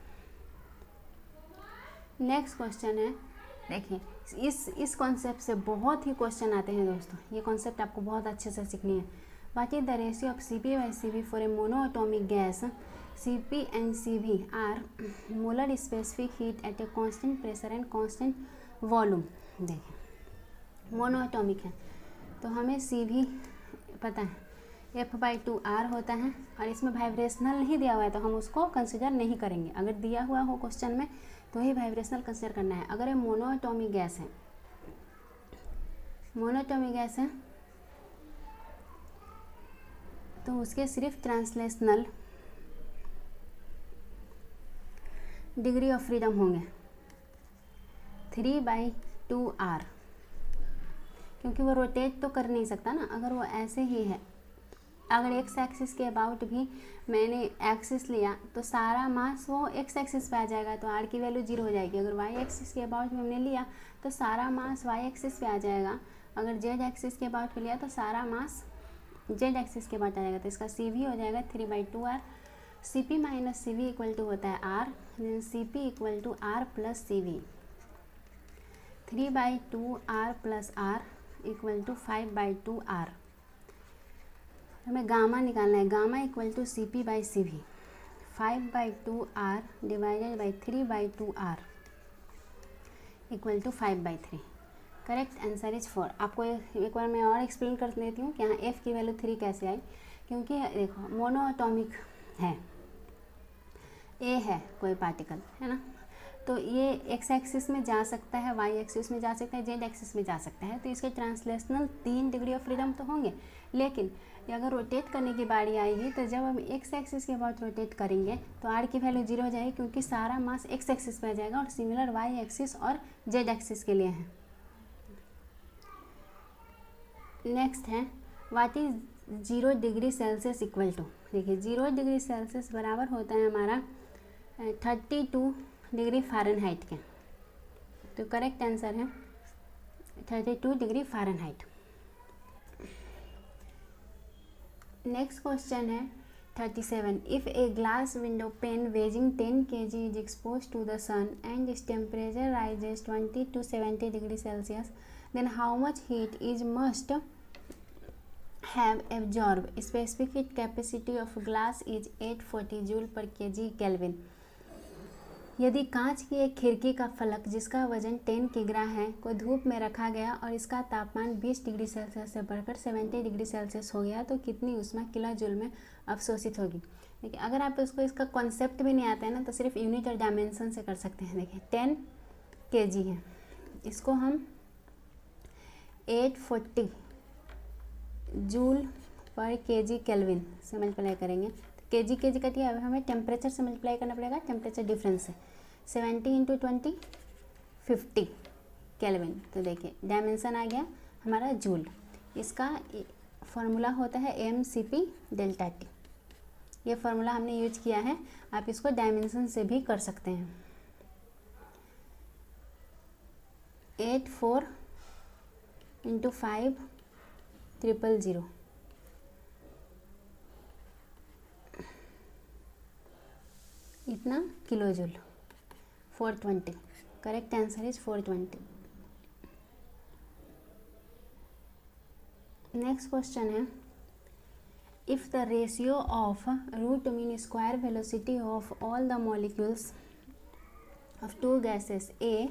Next question है, देखिए इस कॉन्सेप्ट से बहुत ही क्वेश्चन आते हैं दोस्तों, ये कॉन्सेप्ट आपको बहुत अच्छे से सीखनी है। What is the ratio of Cp/Cv for a monoatomic gas? Cp and Cv are molar specific heat at a constant pressure and constant volume. देखिए मोनोएटॉमिक है तो हमें Cv पता है F/2r होता है और इसमें वाइब्रेशनल नहीं दिया हुआ है तो हम उसको कंसिडर नहीं करेंगे। अगर दिया हुआ हो क्वेश्चन में तो ही वाइब्रेशनल कंसिडर करना है। अगर ये मोनोएटॉमिक गैस है, मोनोएटॉमिक गैस है तो उसके सिर्फ ट्रांसलेशनल डिग्री ऑफ फ्रीडम होंगे 3/2r, क्योंकि वो रोटेट तो कर नहीं सकता ना। अगर वो ऐसे ही है, अगर एक्स एक्सिस के अबाउट भी मैंने एक्सिस लिया तो सारा मास वो एक्स एक्सिस पे आ जाएगा, तो आर की वैल्यू 0 हो जाएगी। अगर वाई एक्सिस के अबाउट में हमने लिया तो सारा मास वाई एक्सिस पे आ जाएगा। अगर जेड एक्सिस के अबाउट पे लिया तो सारा मास जेड एक्सिस के अबाउट आ जाएगा। तो इसका CV हो जाएगा 3/2r। Cp - Cv equal to होता है R, then Cp equal to R + Cv। 3/2r + R equal to 5/2r। हमें गामा निकालना है, gamma equal to Cp/Cv। 5/2r divided by 3/2r equal to 5/3। Correct answer is 4। आपको एक बार मैं और explain कर देती हूँ कि यहाँ F की वैल्यू 3 कैसे आई। क्योंकि देखो मोनोएटॉमिक है, A है कोई पार्टिकल, है ना, तो ये एक्स एक्सिस में जा सकता है, वाई एक्सिस में जा सकता है, जेड एक्सिस में जा सकता है। तो इसके ट्रांसलेशनल 3 डिग्री ऑफ फ्रीडम तो होंगे, लेकिन अगर रोटेट करने की बारी आएगी तो जब हम एक्स एक्सिस के अबाउट रोटेट करेंगे तो आर की वैल्यू 0 हो जाएगी, क्योंकि सारा मास एक्स एक्सिस पे आ जाएगा। और सिमिलर वाई एक्सिस और जेड एक्सिस के लिए है। नेक्स्ट है what is 0 degree Celsius equal to. देखिए 0 डिग्री सेल्सियस बराबर होता है हमारा 32 डिग्री फ़ारेनहाइट के। तो करेक्ट आंसर है 32 डिग्री फ़ारेनहाइट। नेक्स्ट क्वेश्चन है 37। If a glass window pane weighing 10 kg is expose to the sun and its temperature rises 20 to 70 degree Celsius, then how much heat is must have absorbed? Specific capacity of glass is 840 joule per kg kelvin. यदि कांच की एक खिड़की का फलक जिसका वजन 10 किग्रा है को धूप में रखा गया और इसका तापमान 20 डिग्री सेल्सियस से बढ़कर 70 डिग्री सेल्सियस हो गया तो कितनी ऊष्मा किलो जूल में अवशोषित होगी। देखिए अगर आप इसका कॉन्सेप्ट भी नहीं आता है ना तो सिर्फ यूनिट और डायमेंशन से कर सकते हैं। देखिए 10 kg है, इसको हम 840 जूल पर kg केल्विन से मल्टीप्लाई करेंगे। kg कट गया, अब हमें टेम्परेचर से मल्टीप्लाई करना पड़ेगा, टेम्परेचर डिफरेंस से 70 × 20 50 केल्विन। तो देखिए डायमेंशन आ गया हमारा जूल। इसका फॉर्मूला होता है mCp∆T। ये फार्मूला हमने यूज किया है, आप इसको डायमेंशन से भी कर सकते हैं। 84 × 5 000 इतना kilojoule 420। Correct answer is 420। Next question है if the ratio of root mean square velocity of all the molecules of 2 gases A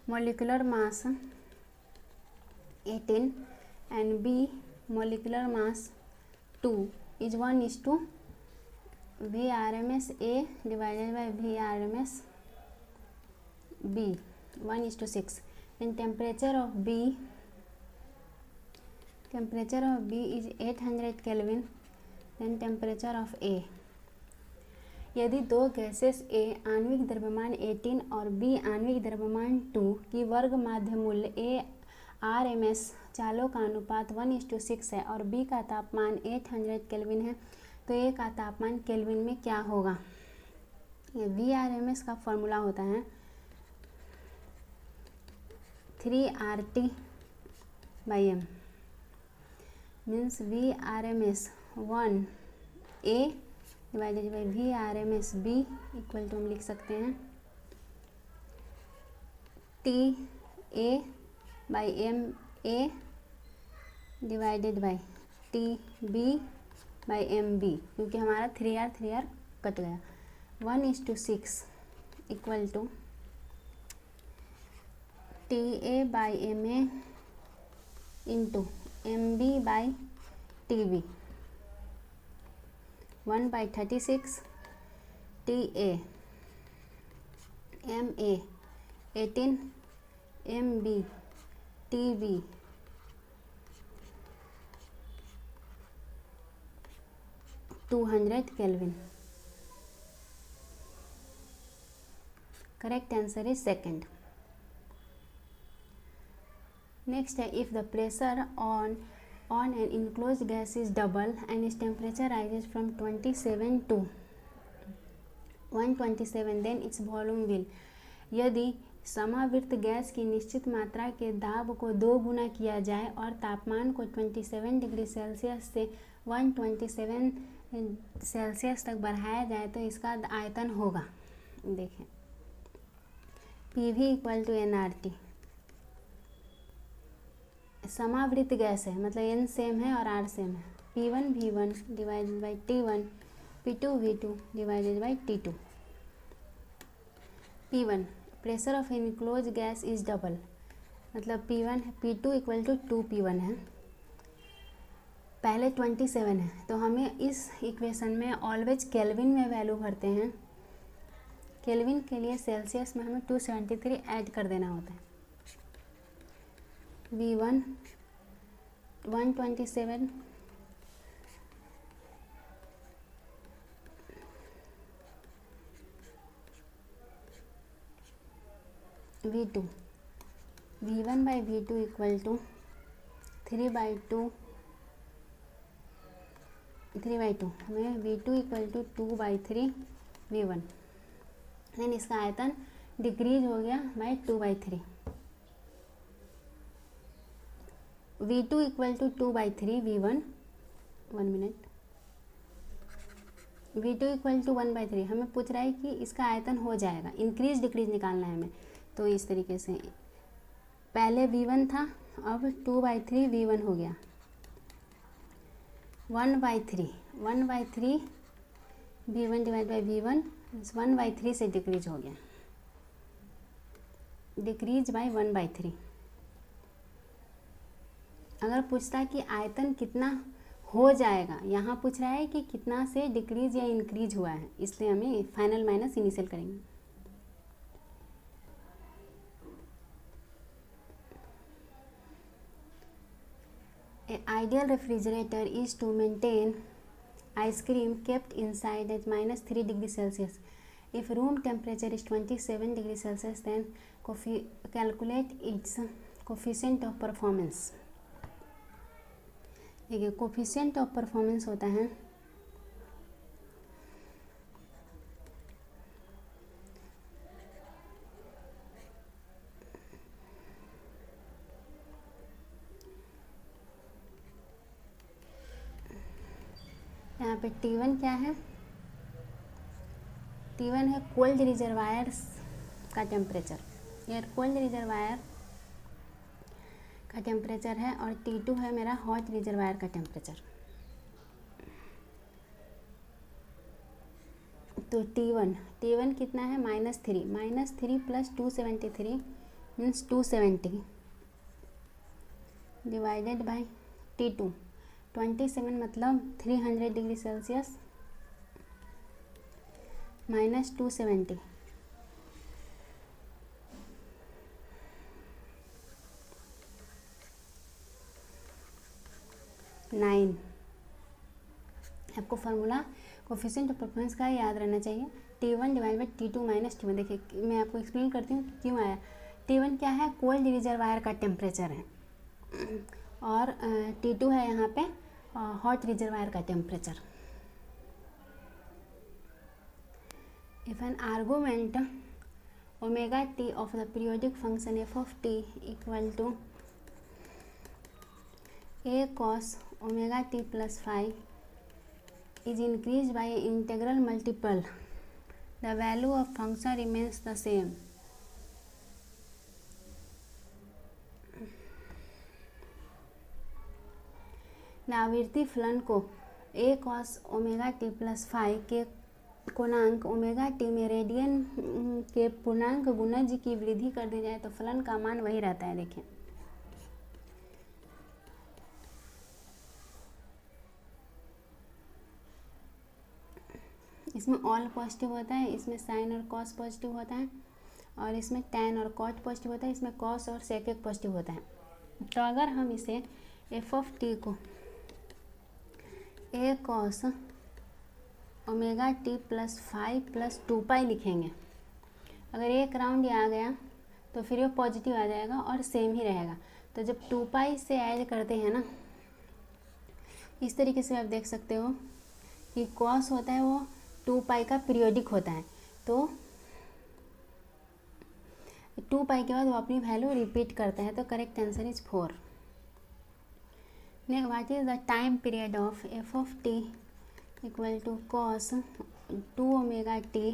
molecular mass 18 and B molecular mass 2 is 1:, VRMS A divided by VRMS B 1:6, and temperature of B is 800 Kelvin, then temperature of A. यदि दो gases ए आणविक द्रव्यमान 18 और B आणविक द्रव्यमान 2 की वर्ग माध्य मूल्य ए RMS चालों का अनुपात 1:6 है और बी का तापमान 800 केल्विन है, तो ए का तापमान केल्विन में क्या होगा? ये VRMS का फॉर्मूला होता है 3RT/m means VRMS 1A divided by VRMS B equal to हम लिख सकते हैं TA/MA डिवाइडेड बाई TB/MB, क्योंकि हमारा 3R कट गया। 1:6 equal to TA/MA into MB/TB 1/36 TA/MA 18 MB/TB 200 kelvin. Correct answer is second. Next है, if the pressure on an enclosed gas is double and its temperature rises from 27 to 127, then its volume will। यदि समावृत gas की निश्चित मात्रा के दाब को 2 गुना किया जाए और तापमान को 27 डिग्री सेल्सियस से 127 सेल्सियस तक बढ़ाया जाए तो इसका आयतन होगा। देखें PV इक्वल टू nRT। समावृत गैस है मतलब N सेम है और R सेम है। P1 V1 divided by T1, P2 V2 divided by T2। P1 pressure of enclose gas is double, मतलब P2 इक्वल टू 2P1 है। पहले 27 है तो हमें इस इक्वेशन में ऑलवेज केल्विन में वैल्यू भरते हैं। केल्विन के लिए सेल्सियस में हमें 273 ऐड कर देना होता है। V1 127 V2 V1/V2 equal to 3/2 हमें V2 equal to 2/3 V1। Then इसका आयतन डिक्रीज हो गया by 2/3। V2 equal to 2/3 V1। 1 minute. V2 equal to 1/3 हमें पूछ रहा है कि इसका आयतन हो जाएगा, इंक्रीज डिक्रीज निकालना है हमें। तो इस तरीके से पहले V1 था, अब 2/3 V1 हो गया। 1/3 V1 डिवाइड बाई V1 1/3 से डिक्रीज हो गया, डिक्रीज बाय 1/3। अगर पूछता है कि आयतन कितना हो जाएगा, यहाँ पूछ रहा है कि कितना से डिक्रीज या इंक्रीज हुआ है, इसलिए हमें फाइनल माइनस इनिशियल करेंगे। An ideal refrigerator is to maintain ice cream kept inside at -3 degrees Celsius. If room temperature is 27 degrees Celsius, then calculate its coefficient of performance. देखिए कोफिशिएंट ऑफ परफॉर्मेंस होता है यहाँ पे T1 क्या है? T1 है cold reservoirs का temperature, air cold reservoir का टेम्परेचर है, और T2 है मेरा हॉट रिजर्वायर का टेम्परेचर। तो T1 कितना है? -3 plus 273 means 270 divided by T2 27 मतलब 300 डिग्री सेल्सियस माइनस 270 9 आपको फार्मूला कोफिशिएंट ऑफ परफॉर्मेंस का याद रहना चाहिए, T1 divide by T2 minus T1। देखिए मैं आपको एक्सप्लेन करती हूँ क्यों आया। T1 क्या है, कोल्ड रिजर्वायर का टेम्परेचर है, और T2 है यहाँ पे हॉट रिजर्वायर का temperature. If an argument omega t of the periodic function f of t equal to a cos omega t plus phi is increased by an integral multiple, the value of function remains the same. आवृत्ति फलन को a cos omega T plus phi के गुणांक omega T में radian के पूर्णांक गुणज की वृद्धि कर दी जाए तो फलन का मान वही रहता है। देखिए इसमें ऑल पॉजिटिव होता है, इसमें साइन और कॉस पॉजिटिव होता है, और इसमें टैन और कॉट पॉजिटिव होता है, इसमें कॉस और सेकेक पॉजिटिव होता है। तो अगर हम इसे एफ ऑफ टी को A cos omega T plus five plus 2 pi लिखेंगे, अगर एक राउंड ये आ गया तो फिर ये पॉजिटिव आ जाएगा और सेम ही रहेगा। तो जब 2 पाई से ऐड करते हैं ना, इस तरीके से आप देख सकते हो कि कॉस होता है वो 2 पाई का पीरियोडिक होता है, तो 2 पाई के बाद वो अपनी वैल्यू रिपीट करता है। तो correct answer is 4। Next, what is the time period of f of t equal to cos 2 omega t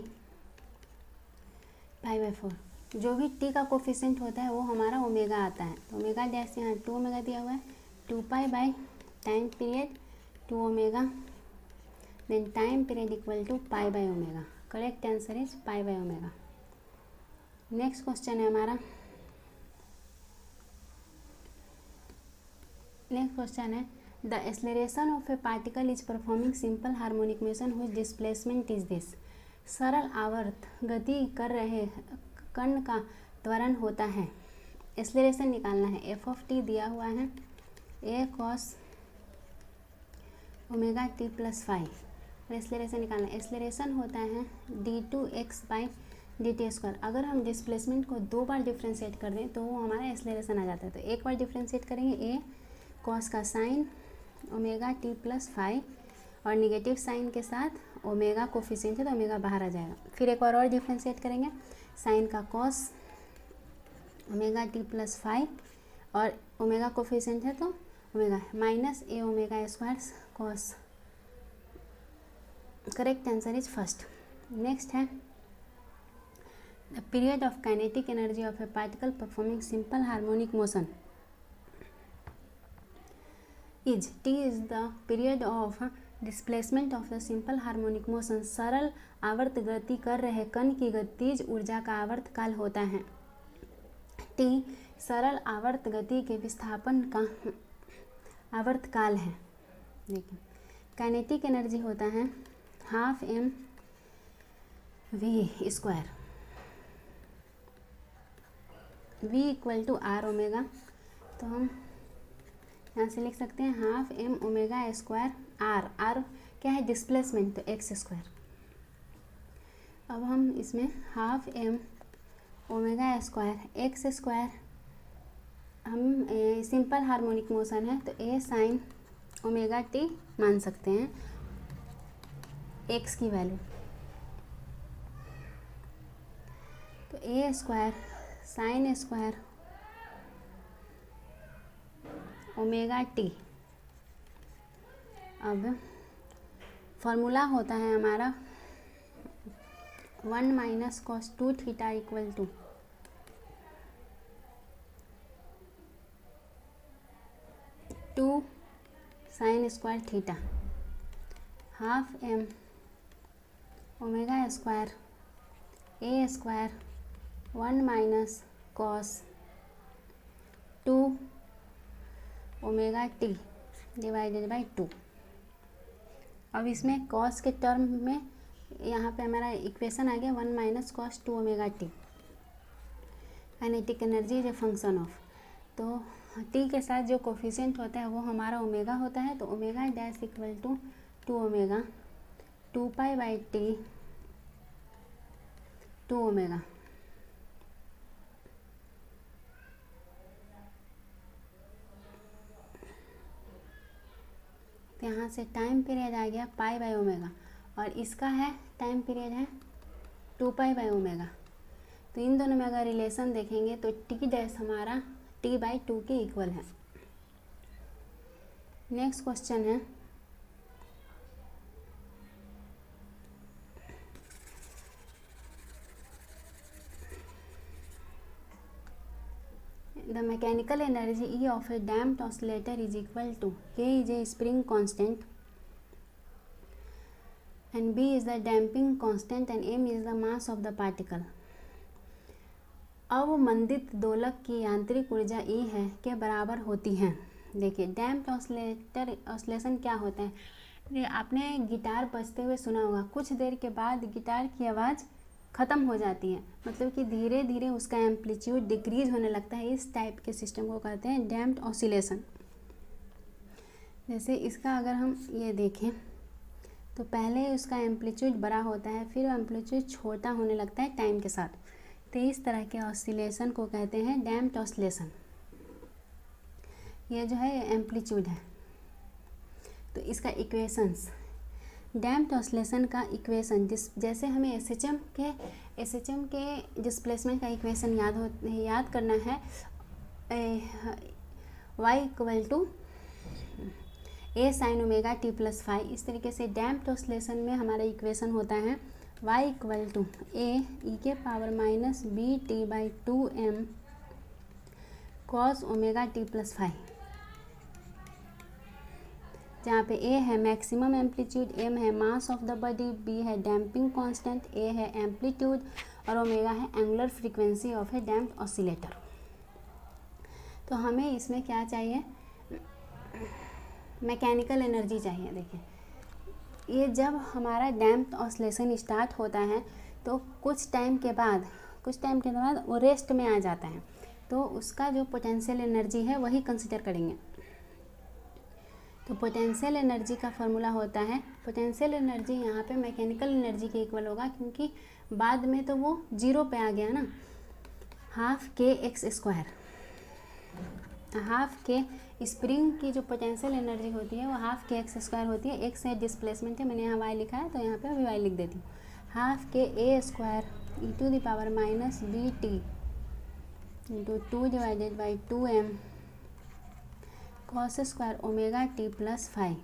pi by 4। जो भी टी का कोफिशिएंट होता है वो हमारा ओमेगा आता है। तो ओमेगा डैश यहाँ 2 ओमेगा दिया हुआ है, 2 pi by time period 2 omega, then time period equal to pi by omega. Correct answer is pi by omega. Next question है हमारा, नेक्स्ट क्वेश्चन है the acceleration of a particle is performing simple harmonic motion whose displacement is this. सरल आवर्त गति कर रहे कण का त्वरण होता है। एक्सेलरेशन निकालना है, एफ ऑफ टी दिया हुआ है A cos omega T plus five, और एक्सेलरेशन निकालना है। एक्सेलरेशन होता है d2x बाई dt स्क्वायर। अगर हम डिस्प्लेसमेंट को 2 बार डिफ्रेंशिएट कर दें तो वो हमारा एक्सेलरेशन आ जाता है। तो एक बार डिफ्रेंशिएट करेंगे ए कॉस का sign omega T plus five, और निगेटिव साइन के साथ ओमेगा कोफिशिएंट है तो ओमेगा बाहर आ जाएगा। फिर एक बार और डिफ्रेंशिएट करेंगे, साइन का cos omega T plus five, और ओमेगा कोफिशिएंट है तो omega minus A omega square cos. Correct answer is first. Next है the period of kinetic energy of a particle performing simple harmonic motion is T is the period of displacement of the simple harmonic motion. सरल आवर्त गति कर रहे कण की गतिज ऊर्जा का आवर्त काल होता है। टी सरल आवर्त गति के विस्थापन का आवर्त काल है। देखिए काइनेटिक एनर्जी होता है half m v square, v equal to r omega. तो हम यहाँ से लिख सकते हैं half M omega square r. R क्या है, डिस्प्लेसमेंट, तो एक्स स्क्वायर। अब हम इसमें half M omega square x square, हम सिंपल हार्मोनिक मोशन है तो ए साइन ओमेगा टी मान सकते हैं एक्स की वैल्यू। तो A square sine square omega T. अब फॉर्मूला होता है हमारा 1 minus cos 2 theta equal to 2 sine square theta, half M omega square A square 1 minus cos 2 omega T divided by 2। अब इसमें कॉस के टर्म में यहाँ पे हमारा इक्वेशन आ गया 1 minus cos 2 omega T. Kinetic energy is a function of, तो T के साथ जो कोफिशिएंट होता है वो हमारा ओमेगा होता है। तो omega dash equal to 2 omega 2 pi by t 2 omega. तो यहाँ से टाइम पीरियड आ गया पाई बाई ओमेगा और इसका है टाइम पीरियड है 2 पाई बाई ओमेगा। तो इन दोनों में अगर रिलेशन देखेंगे तो टी डैश हमारा टी बाई 2 के इक्वल है। नेक्स्ट क्वेश्चन है the mechanical energy E of a damped oscillator is equal to K is a spring constant and B is the damping constant and M is the mass of the particle। अवमंदित दोलक की यांत्रिक ऊर्जा E है के बराबर होती है। देखिए डैम्प्ड ऑसिलेशन क्या होता है, आपने गिटार बजते हुए सुना होगा, कुछ देर के बाद गिटार की आवाज़ ख़त्म हो जाती है, मतलब कि धीरे धीरे उसका एम्पलीट्यूड डिक्रीज होने लगता है। इस टाइप के सिस्टम को कहते हैं डैम्प्ड ऑसिलेशन। जैसे इसका अगर हम ये देखें तो पहले उसका एम्पलीट्यूड बड़ा होता है, फिर एम्पलीट्यूड छोटा होने लगता है टाइम के साथ। तो इस तरह के ऑसिलेशन को कहते हैं डैम्प्ड ऑसिलेशन। ये जो है एम्पलीट्यूड है। तो इसका इक्वेशंस, डैम्प्ड ऑसिलेशन का इक्वेशन जैसे हमें एसएचएम के डिस्प्लेसमेंट का इक्वेशन याद करना है, y equal to a sine omega T plus five. इस तरीके से डैम्प्ड ऑसिलेशन में हमारा इक्वेशन होता है y equal to a e के power minus B T by 2m cos omega T plus five, जहाँ पे ए है मैक्सिमम एम्पलीट्यूड, एम है mass of the body, b है डैम्पिंग कांस्टेंट, ए है एम्पलीट्यूड और ओमेगा है angular frequency of a damped oscillator. तो हमें इसमें क्या चाहिए, मैकेनिकल एनर्जी चाहिए। देखिए ये जब हमारा डैम्प्ड ऑसिलेशन स्टार्ट होता है तो कुछ टाइम के बाद वो रेस्ट में आ जाता है, तो उसका जो पोटेंशियल एनर्जी है वही कंसिडर करेंगे। तो पोटेंशियल एनर्जी का फॉर्मूला होता है, पोटेंशियल एनर्जी यहाँ पे मैकेनिकल एनर्जी के इक्वल होगा, क्योंकि बाद में तो वो जीरो पे आ गया ना, हाफ के एक्स स्क्वायर। हाफ के स्प्रिंग की जो पोटेंशियल एनर्जी होती है वो हाफ के एक्स स्क्वायर होती है। एक्स है डिस्प्लेसमेंट है, मैंने यहाँ वाई लिखा है तो यहाँ पे अभी वाई लिख देती हूँ। Half K A square E to the power minus B T into 2 divided by 2m cos square omega T plus 5।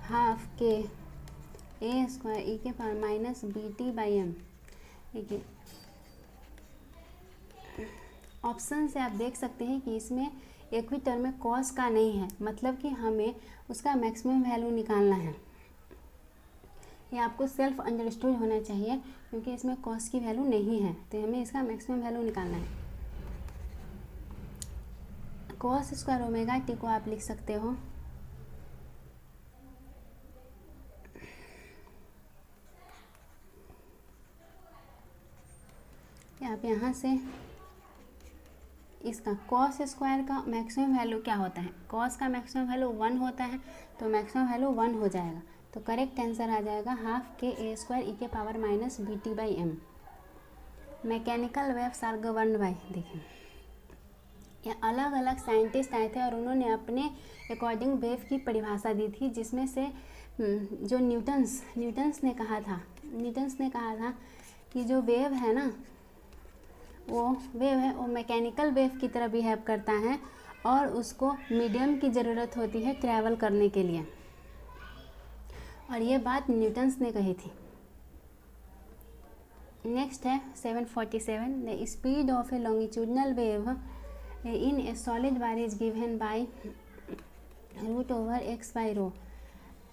Half K A square ई के power minus B T by M. देखिए option से आप देख सकते हैं कि इसमें equator में कॉस का नहीं है, मतलब कि हमें उसका मैक्सिमम वैल्यू निकालना है। ये आपको सेल्फ अंडरस्टूड होना चाहिए, क्योंकि इसमें कॉस की वैल्यू नहीं है, तो हमें इसका मैक्सिमम वैल्यू निकालना है। कॉस स्क्वायर ओमेगा टी को आप लिख सकते हो आप यहाँ से, इसका कॉस स्क्वायर का मैक्सिमम वैल्यू क्या होता है, कॉस का मैक्सिमम वैल्यू 1 होता है, तो मैक्सिमम वैल्यू 1 हो जाएगा। तो करेक्ट आंसर आ जाएगा हाफ के ए स्क्वायर ई के power minus B T by m. Mechanical waves are governed by, देखिए ये अलग अलग साइंटिस्ट आए थे और उन्होंने अपने अकॉर्डिंग वेव की परिभाषा दी थी, जिसमें से जो न्यूटन्स ने कहा था कि जो वेव है ना, वो मैकेनिकल वेव की तरह बिहेव करता है और उसको मीडियम की ज़रूरत होती है ट्रैवल करने के लिए, और ये बात न्यूटन्स ने कही थी। नेक्स्ट है 747, the speed of a longitudinal wave in a solid wire is given by root over X by rho.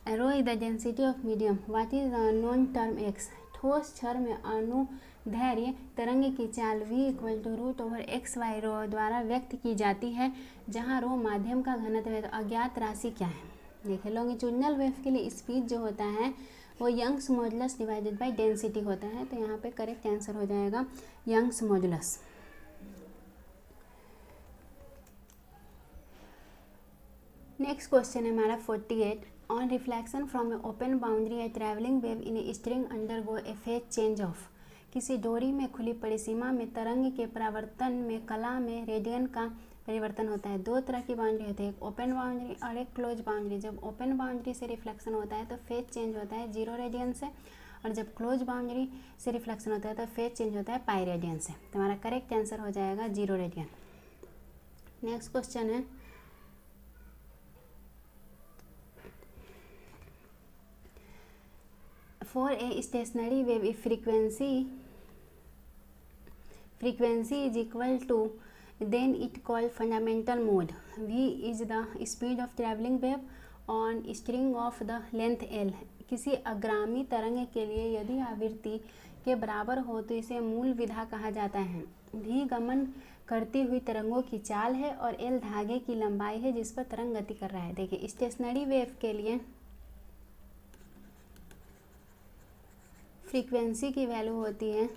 Rho is the density of medium, what is the known term X. ठोस क्षण में अनुदैर्घ्य तरंग की चाल v equal to root over X Y rho द्वारा व्यक्त की जाती है, जहाँ रो माध्यम का घनत्व है। तो अज्ञात राशि क्या है, देखिए लॉन्गिट्यूडनल वेव के लिए स्पीड जो होता है वो Young's modulus divided by density होता है। तो यहाँ पे करेक्ट आंसर हो जाएगा यंग्स मॉडुलस। नेक्स्ट क्वेश्चन है हमारा 48। On reflection from A open boundary A travelling wave in a string undergo A phase change of. किसी डोरी में खुली पड़ी सीमा में तरंग के परावर्तन में कला में रेडियन का परिवर्तन होता है। दो तरह की बाउंड्री होती है, एक ओपन बाउंड्री और एक क्लोज बाउंड्री। जब ओपन बाउंड्री से रिफ्लेक्शन होता है तो फेज चेंज होता है 0 रेडियन से, और जब क्लोज बाउंड्री से रिफ्लेक्शन होता है तो फेज चेंज होता है पाई रेडियन से। तो हमारा करेक्ट आंसर हो जाएगा 0 रेडियन। नेक्स्ट क्वेश्चन है for a stationary wave if frequency is equal to then it called fundamental mode. V is the speed of traveling wave on string of the length L. किसी अग्रामी तरंग के लिए यदि आवृत्ति के बराबर हो तो इसे मूल विधा कहा जाता है। V गमन करती हुई तरंगों की चाल है और L धागे की लंबाई है जिस पर तरंग गति कर रहा है। देखिए स्टेशनरी वेव के लिए फ्रीक्वेंसी की वैल्यू होती है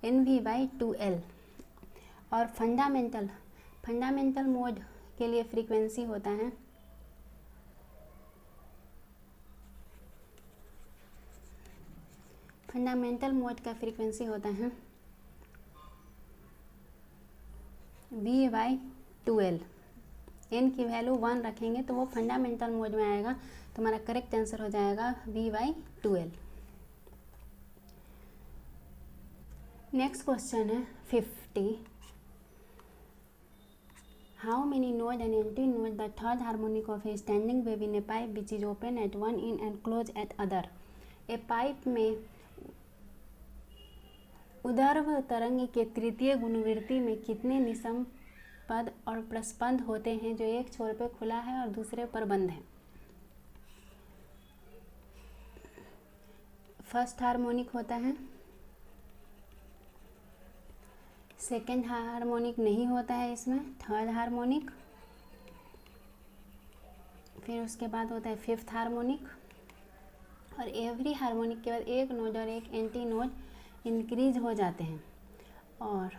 NV/2L, और फंडामेंटल मोड के लिए फ्रीक्वेंसी होता है V/2L। n की वैल्यू 1 रखेंगे तो वो फंडामेंटल मोड में आएगा। तो हमारा करेक्ट आंसर हो जाएगा V/2L। नेक्स्ट क्वेश्चन है 50। How many node and anti node the third harmonic of A standing wave in A pipe which is open at one in and close eight other. A pipe में उदर्भ तरंग के तृतीय गुणवृत्ति में कितने निसम पद और प्रस्पंद होते हैं जो एक छोर पे खुला है और दूसरे पर बंद है। फर्स्ट हार्मोनिक होता है, सेकेंड हार्मोनिक नहीं होता है इसमें, थर्ड हार्मोनिक, फिर उसके बाद होता है फिफ्थ हार्मोनिक, और एवरी हार्मोनिक के बाद एक नोड और एक एंटी नोड इंक्रीज हो जाते हैं। और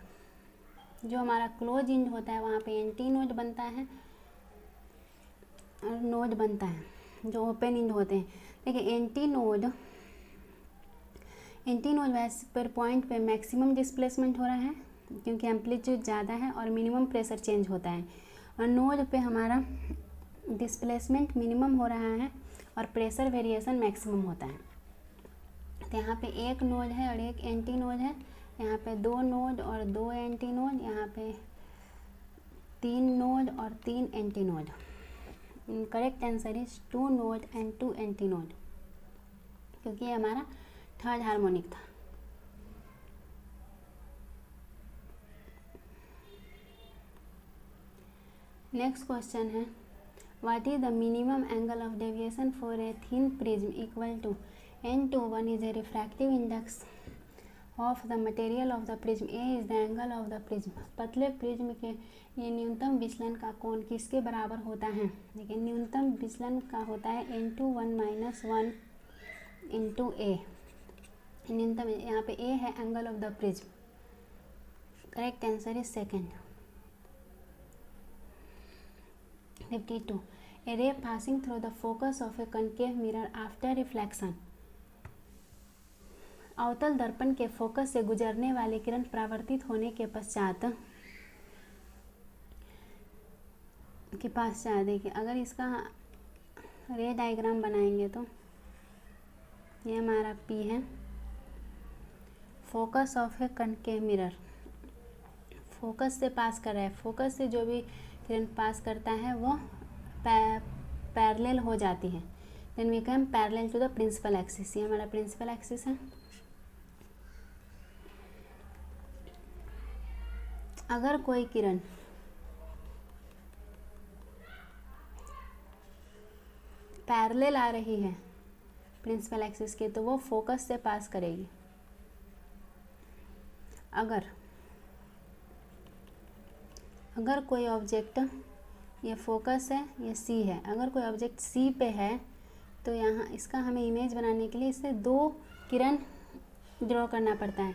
जो हमारा क्लोज इंड होता है वहाँ पे एंटी नोड बनता है और नोड बनता है जो ओपन इंड होते हैं। देखिए एंटी नोड वैसे पर पॉइंट पे मैक्सिमम डिस्प्लेसमेंट हो रहा है क्योंकि एम्पलीट्यूड ज़्यादा है और मिनिमम प्रेशर चेंज होता है, और नोड पे हमारा डिस्प्लेसमेंट मिनिमम हो रहा है और प्रेशर वेरिएशन मैक्सिमम होता है। तो यहाँ पे एक नोड है और एक एंटी नोड है, यहाँ पे 2 नोड और 2 एंटी नोड, यहाँ पे 3 नोड और 3 antinode. Correct answer is 2 node and 2 antinode, क्योंकि ये हमारा थर्ड हार्मोनिक था। नेक्स्ट क्वेश्चन है what is the minimum angle of deviation for a thin prism equal to N21 is a refractive index of the material of the prism. A is the angle of the prism. पतले prism के ये न्यूनतम विचलन का कोण किसके बराबर होता है। देखिए न्यूनतम विचलन का होता है N21 - 1 इंटू A। न्यूनतम यहाँ पे A है angle of the prism. Correct answer is second. 52. A ray passing through the focus of a concave mirror after reflection. अवतल दर्पण के फोकस से गुजरने वाली किरण परावर्तित होने के पश्चात देखिए अगर इसका रे डायग्राम बनाएंगे तो ये हमारा P है, focus of A concave mirror, focus से पास कर रहा है, फोकस से जो भी किरण पास करता है वो पैरेलल हो जाती है, then we come parallel to the principal axis. ये हमारा प्रिंसिपल एक्सिस है। अगर कोई किरण पैरेलल आ रही है प्रिंसिपल एक्सिस के तो वो फोकस से पास करेगी। अगर कोई ऑब्जेक्ट, ये फोकस है, ये सी है, अगर कोई ऑब्जेक्ट सी पे है तो यहाँ इसका हमें इमेज बनाने के लिए इससे 2 किरण ड्रॉ करना पड़ता है।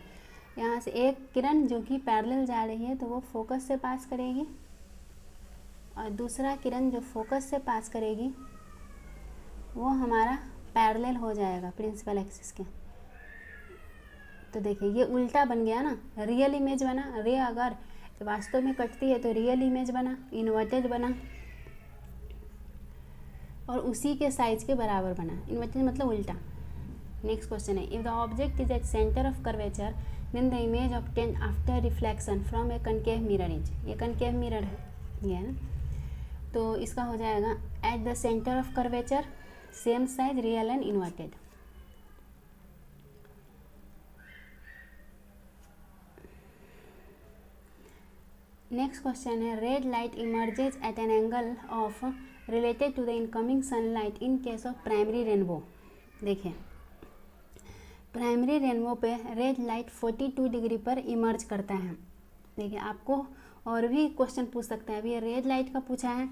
यहाँ से एक किरण जो कि पैरेलल जा रही है तो वो फोकस से पास करेगी, और दूसरा किरण जो फोकस से पास करेगी वो हमारा पैरेलल हो जाएगा प्रिंसिपल एक्सिस के। तो देखिए ये उल्टा बन गया ना, रियल इमेज बना, रे अगर वास्तव में कटती है तो रियल इमेज बना, इन्वर्टेड बना, और उसी के साइज के बराबर बना। इन्वर्टेड मतलब उल्टा। नेक्स्ट क्वेश्चन है, if the object is at centre of curvature then the image obtained after reflection from a concave mirror is. ये कनकेव मिरर है ये ना, तो इसका हो जाएगा at the centre of curvature, same size, real and inverted. Next question है, red light emerges at an angle of related to the incoming sunlight in case of primary rainbow. देखिए primary rainbow पे red light 42 degree पर emerge करता है। देखिए आपको और भी क्वेश्चन पूछ सकता है। अभी ये रेड लाइट का पूछा है,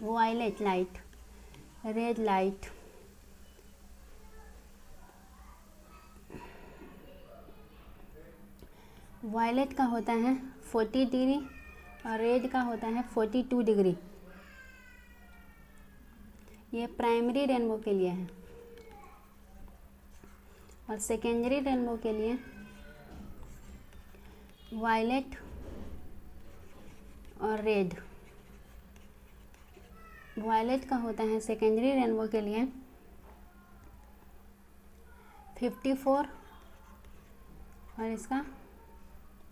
violet light, red light, violet का होता है 40 डिग्री और रेड का होता है 42 डिग्री। ये प्राइमरी रेनबो के लिए है, और सेकेंडरी रेनबो के लिए वायलेट और रेड। वायलेट का होता है सेकेंडरी रेनबो के लिए 54 और इसका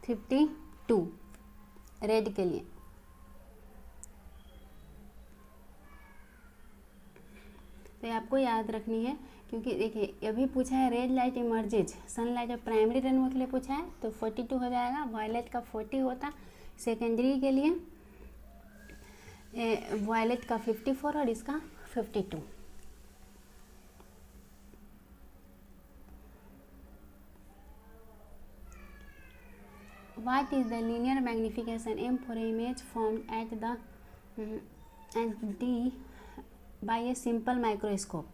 52 रेड के लिए। तो ये आपको याद रखनी है, क्योंकि देखिए अभी पूछा है रेड लाइट इमर्जेज सनलाइट, और प्राइमरी रेनबो के लिए पूछा है तो 42 हो जाएगा। वायलेट का 40 होता, सेकेंडरी के लिए वायलेट का 54 और इसका 52। What is the linear magnification M for image formed at the D by a simple microscope?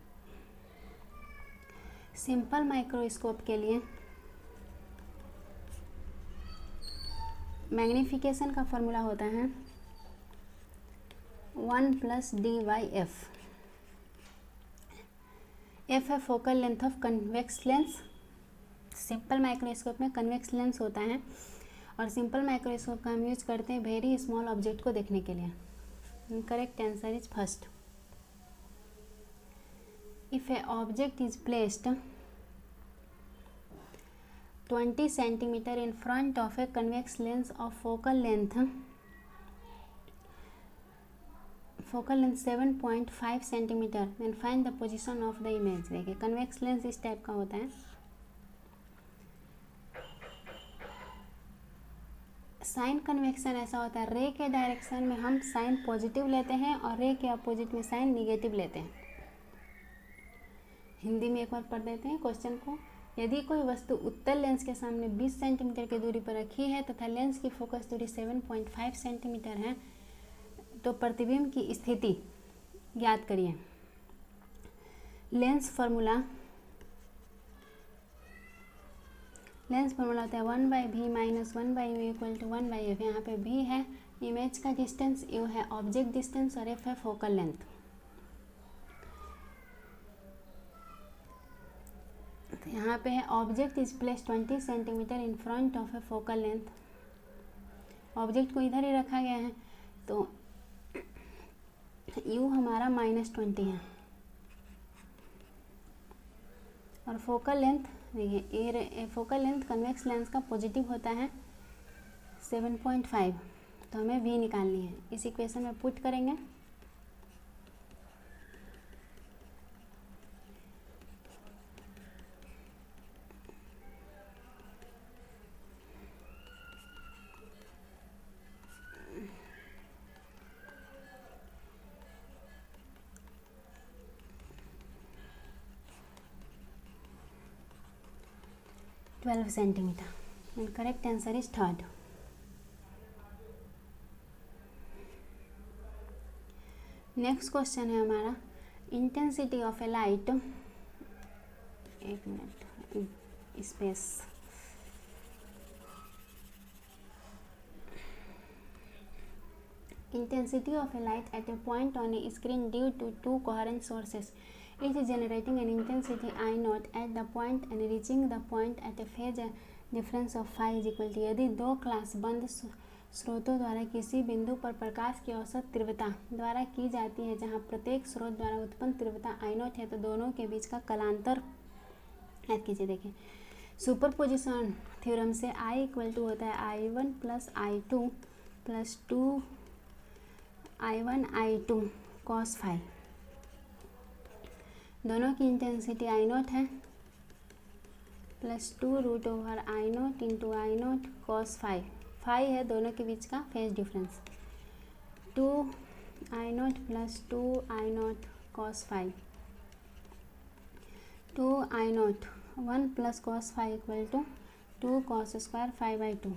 Simple microscope के लिए मैग्नीफिकेशन का फॉर्मूला होता है 1 + d/f। f है focal length of convex lens. Simple microscope में कन्वेक्स लेंस होता है, और सिंपल माइक्रोस्कोप का हम यूज करते हैं वेरी स्मॉल ऑब्जेक्ट को देखने के लिए। Correct answer is first. If a object is placed 20 centimeter in front of a convex lens of focal length 7.5 centimeter, then find the position of the image। देखिए convex lens इस type का होता है। Sign convection ऐसा होता है, रे के डायरेक्शन में हम साइन पॉजिटिव लेते हैं और रे के अपोजिट में साइन निगेटिव लेते हैं। हिंदी में एक बार पढ़ देते हैं क्वेश्चन को। यदि कोई वस्तु उत्तल लेंस के सामने 20 सेंटीमीटर की दूरी पर रखी है तथा लेंस की फोकस दूरी 7.5 सेंटीमीटर है तो प्रतिबिंब की स्थिति ज्ञात करिए। लेंस फार्मूला होता है 1/v - 1/u = 1/f। यहाँ पे v है इमेज का डिस्टेंस, u है ऑब्जेक्ट डिस्टेंस और f है फोकल लेंथ। यहाँ पे है object is place 20 centimetre in front of A focal length. Object को इधर ही रखा गया है, तो u हमारा -20 है, और फोकल लेंथ देखिए फोकल लेंथ कन्वेक्स लेंस का पॉजिटिव होता है 7.5, तो हमें v निकालनी है। इस इक्वेशन में पुट करेंगे। Twelve centimetre and correct answer is third. Next question है हमारा इंटेंसिटी ऑफ ए लाइट, एक minute space, intensity of a light at a point on a screen due to two coherent sources is generating an intensity I naught at the point and reaching the point at a phase difference of phi is equal to। यदि दो class बंद स्रोतों द्वारा किसी बिंदु पर प्रकाश की औसत तीव्रता द्वारा की जाती है जहां प्रत्येक स्रोत द्वारा उत्पन्न तीव्रता I नॉट है तो दोनों के बीच का कलांतर याद कीजिए। देखिए सुपरपोजिशन थ्योरम से I इक्वल टू होता है I1 plus I2 plus 2 I1 I2 cos phi, दोनों की इंटेंसिटी I नॉट है प्लस 2 root over I naught into I naught cos phi, phi है दोनों के बीच का phase difference, 2 I naught plus 2 I naught cos phi, 2 I naught 1 plus cos phi equal to 2 cos square 5/2,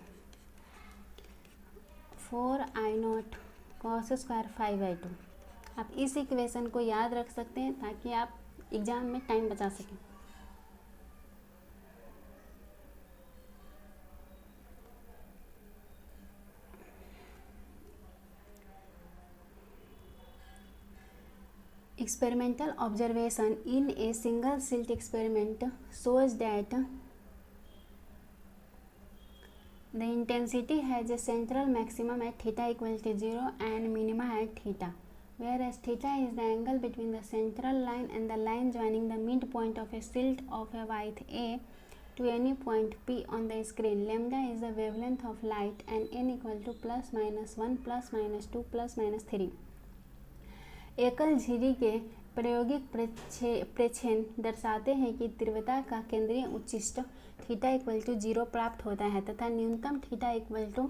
4 I naught cos square 5/2। आप इस equation को याद रख सकते हैं ताकि आप एग्जाम में टाइम बचा सकें। Experimental observation in a single slit experiment shows that the intensity has a central maximum at theta equal to 0 and minima at theta, whereas theta is the angle between the central line and the line joining the midpoint of a slit of a width a to any point p on the screen. Lambda is the wavelength of light and n equal to plus minus 1 plus minus 2 plus minus 3। एकल झिरी के प्रायोगिक प्रेक्षण दर्शाते हैं कि तीव्रता का केंद्रीय उच्चिष्ट थीटा इक्वल टू 0 प्राप्त होता है तथा न्यूनतम थीटा इक्वल टू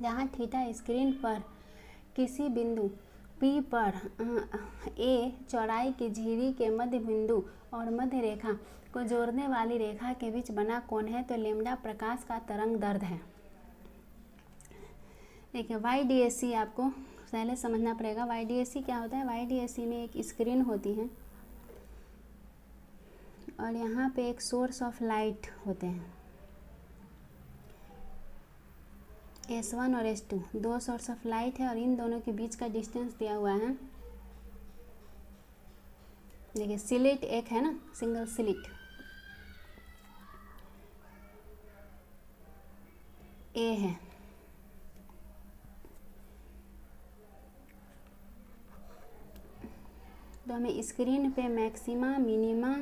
जहाँ थीटा स्क्रीन पर किसी बिंदु P पर A चौड़ाई की झिरी के मध्य बिंदु और मध्य रेखा को जोड़ने वाली रेखा के बीच बना कोण है तो लैम्डा प्रकाश का तरंग दैर्ध्य है। देखिए YDAC आपको पहले समझना पड़ेगा। YDAC क्या होता है? YDAC में एक स्क्रीन होती है और यहाँ पे एक सोर्स ऑफ लाइट होते हैं S1 और S2, दो सोर्स ऑफ लाइट है और इन दोनों के बीच का डिस्टेंस दिया हुआ है। देखिए स्लिट एक है ना, सिंगल स्लिट A है, तो हमें स्क्रीन पे मैक्सिमा मिनिमा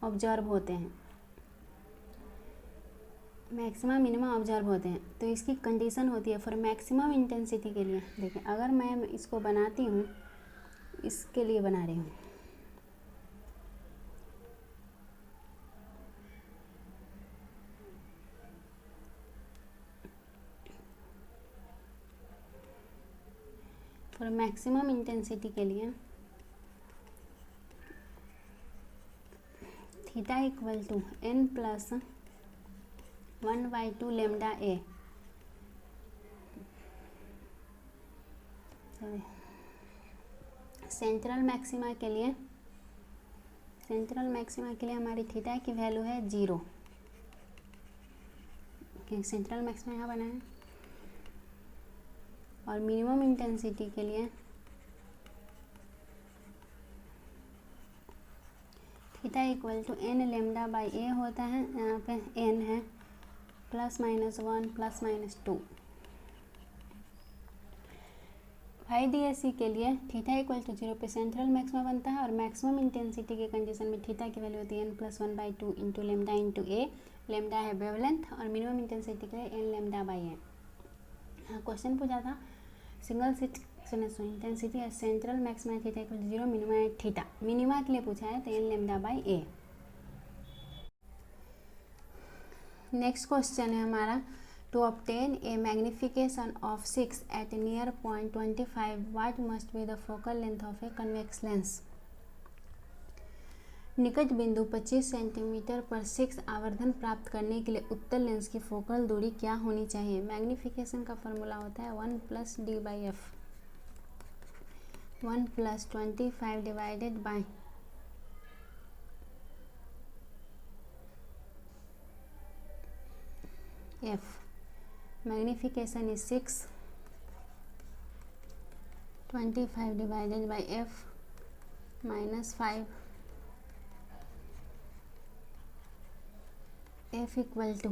ऑब्जर्व होते हैं, मैक्सिमम मिनिमम ऑब्जर्व होते हैं। तो इसकी कंडीशन होती है फॉर मैक्सिमम इंटेंसिटी के लिए। देखिए अगर मैं इसको बनाती हूँ, इसके लिए बना रही हूँ, फॉर मैक्सिमम इंटेंसिटी के लिए theta equal to n plus 1/2 lambda A. Central maxima के लिए हमारी थीटा की वैल्यू है 0। सेंट्रल मैक्सिमा यहाँ बना है और मिनिमम इंटेंसिटी के लिए theta equal to n lambda by A होता है। यहाँ पे n है plus minus 1 plus minus 2। YDAC के लिए थीटा इक्वल टू 0 पे सेंट्रल मैक्सिमा बनता है और मैक्सिमम इंटेंसिटी के कंडीशन में थीटा की वैल्यू होती है n plus 1/2 into lambda into A. Lambda है वेवलेंथ और मिनिमम इंटेंसिटी के लिए n लैम्डा बाई ए। हाँ क्वेश्चन पूछा था सिंगल स्लिट इंटेंसिटी है central maxima theta equal to 0 minima theta, minima के लिए पूछा है तो n lambda by A. Next question है हमारा to obtain a magnification of 6 at near point 25 what must be the focal length of a convex lens. निकट बिंदु 25 centimetre पर 6 आवर्धन प्राप्त करने के लिए उत्तल लेंस की फोकल दूरी क्या होनी चाहिए। मैग्निफिकेशन का फॉर्मूला होता है 1 + d/f। 1 + 25 divided by f. Magnification is 6. 25 divided by f minus 5. f equal to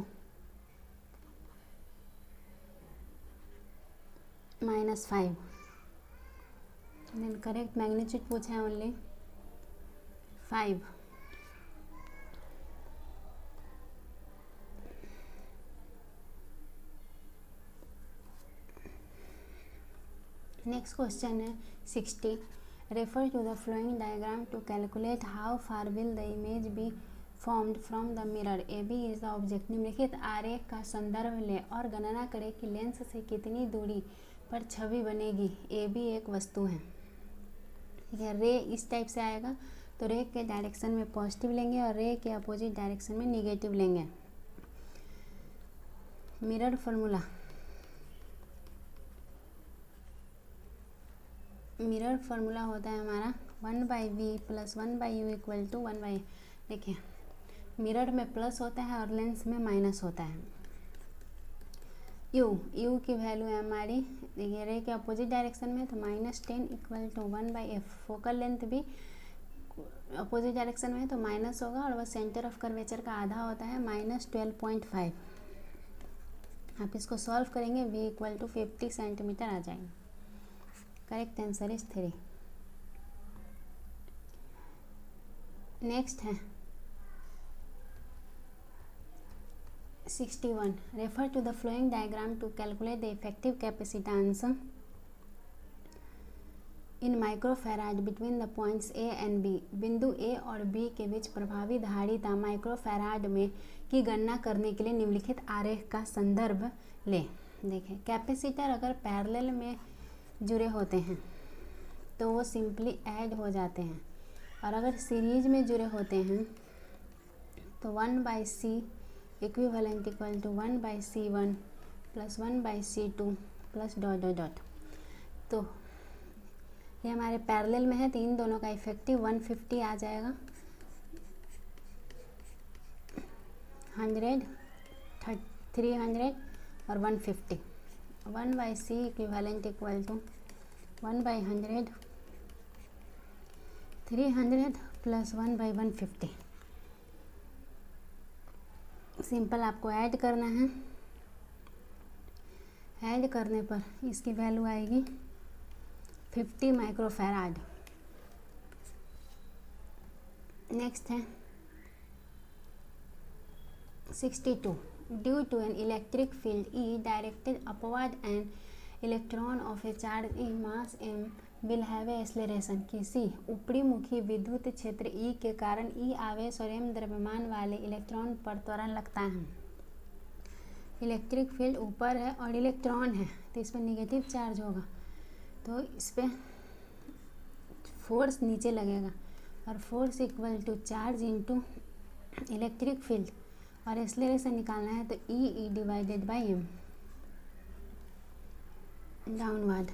-5. Then correct magnitude पूछा है only 5. नेक्स्ट क्वेश्चन है 60. Refer to the following diagram to calculate how far will the image be formed from the mirror. A B is the object. निम्नलिखित आरेख का संदर्भ ले और गणना करें कि लेंस से कितनी दूरी पर छवि बनेगी. ए बी एक वस्तु है. ठीक है. रे इस टाइप से आएगा तो रे के डायरेक्शन में पॉजिटिव लेंगे और रे के अपोजिट डायरेक्शन में निगेटिव लेंगे. Mirror formula. मिरर फार्मूला होता है हमारा 1/v + 1/u = 1/a. देखिए मिरर में प्लस होता है और लेंस में माइनस होता है. u की वैल्यू है हमारी, देखिए रे के अपोजिट डायरेक्शन में तो -10 = 1/f. फोकल लेंथ भी अपोजिट डायरेक्शन में है तो माइनस होगा और वह सेंटर ऑफ कर्वेचर का आधा होता है -12.5. आप इसको सॉल्व करेंगे v = 50 सेंटीमीटर आ जाएगा. Correct answer is 3. नेक्स्ट है 61. Refer to the following diagram to calculate the effective capacitance in microfarad between the points A and B. बिंदु ए और बी के बीच प्रभावी धारिता माइक्रोफैराड में की गणना करने के लिए निम्नलिखित आरेख का संदर्भ लें. देखिए कैपेसिटर अगर पैरेलल में जुड़े होते हैं तो वो सिंपली ऐड हो जाते हैं और अगर सीरीज में जुड़े होते हैं तो 1/c equivalent equal to 1/c1 + 1/c2 + ... तो ये हमारे पैरेलल में है तो इन दोनों का इफेक्टिव 150 आ जाएगा. 100, 300 और 150. 1/c equivalent equal to 1/100, 300 + 1/150. Simple आपको ऐड करना है. ऐड करने पर इसकी वैल्यू आएगी 50 माइक्रोफैराड. नेक्स्ट है 62. Due to an electric field E directed upward, an electron of a charge in mass m will have a acceleration. किसी ऊपरी मुखी विद्युत क्षेत्र E के कारण E आवेश और m द्रव्यमान वाले इलेक्ट्रॉन पर त्वरण लगता है. इलेक्ट्रिक फील्ड ऊपर है और इलेक्ट्रॉन है तो इस पर निगेटिव चार्ज होगा तो इस पर फोर्स नीचे लगेगा और force equal to charge into electric field और एक्सेलरेशन निकालना है तो E divided by m downward.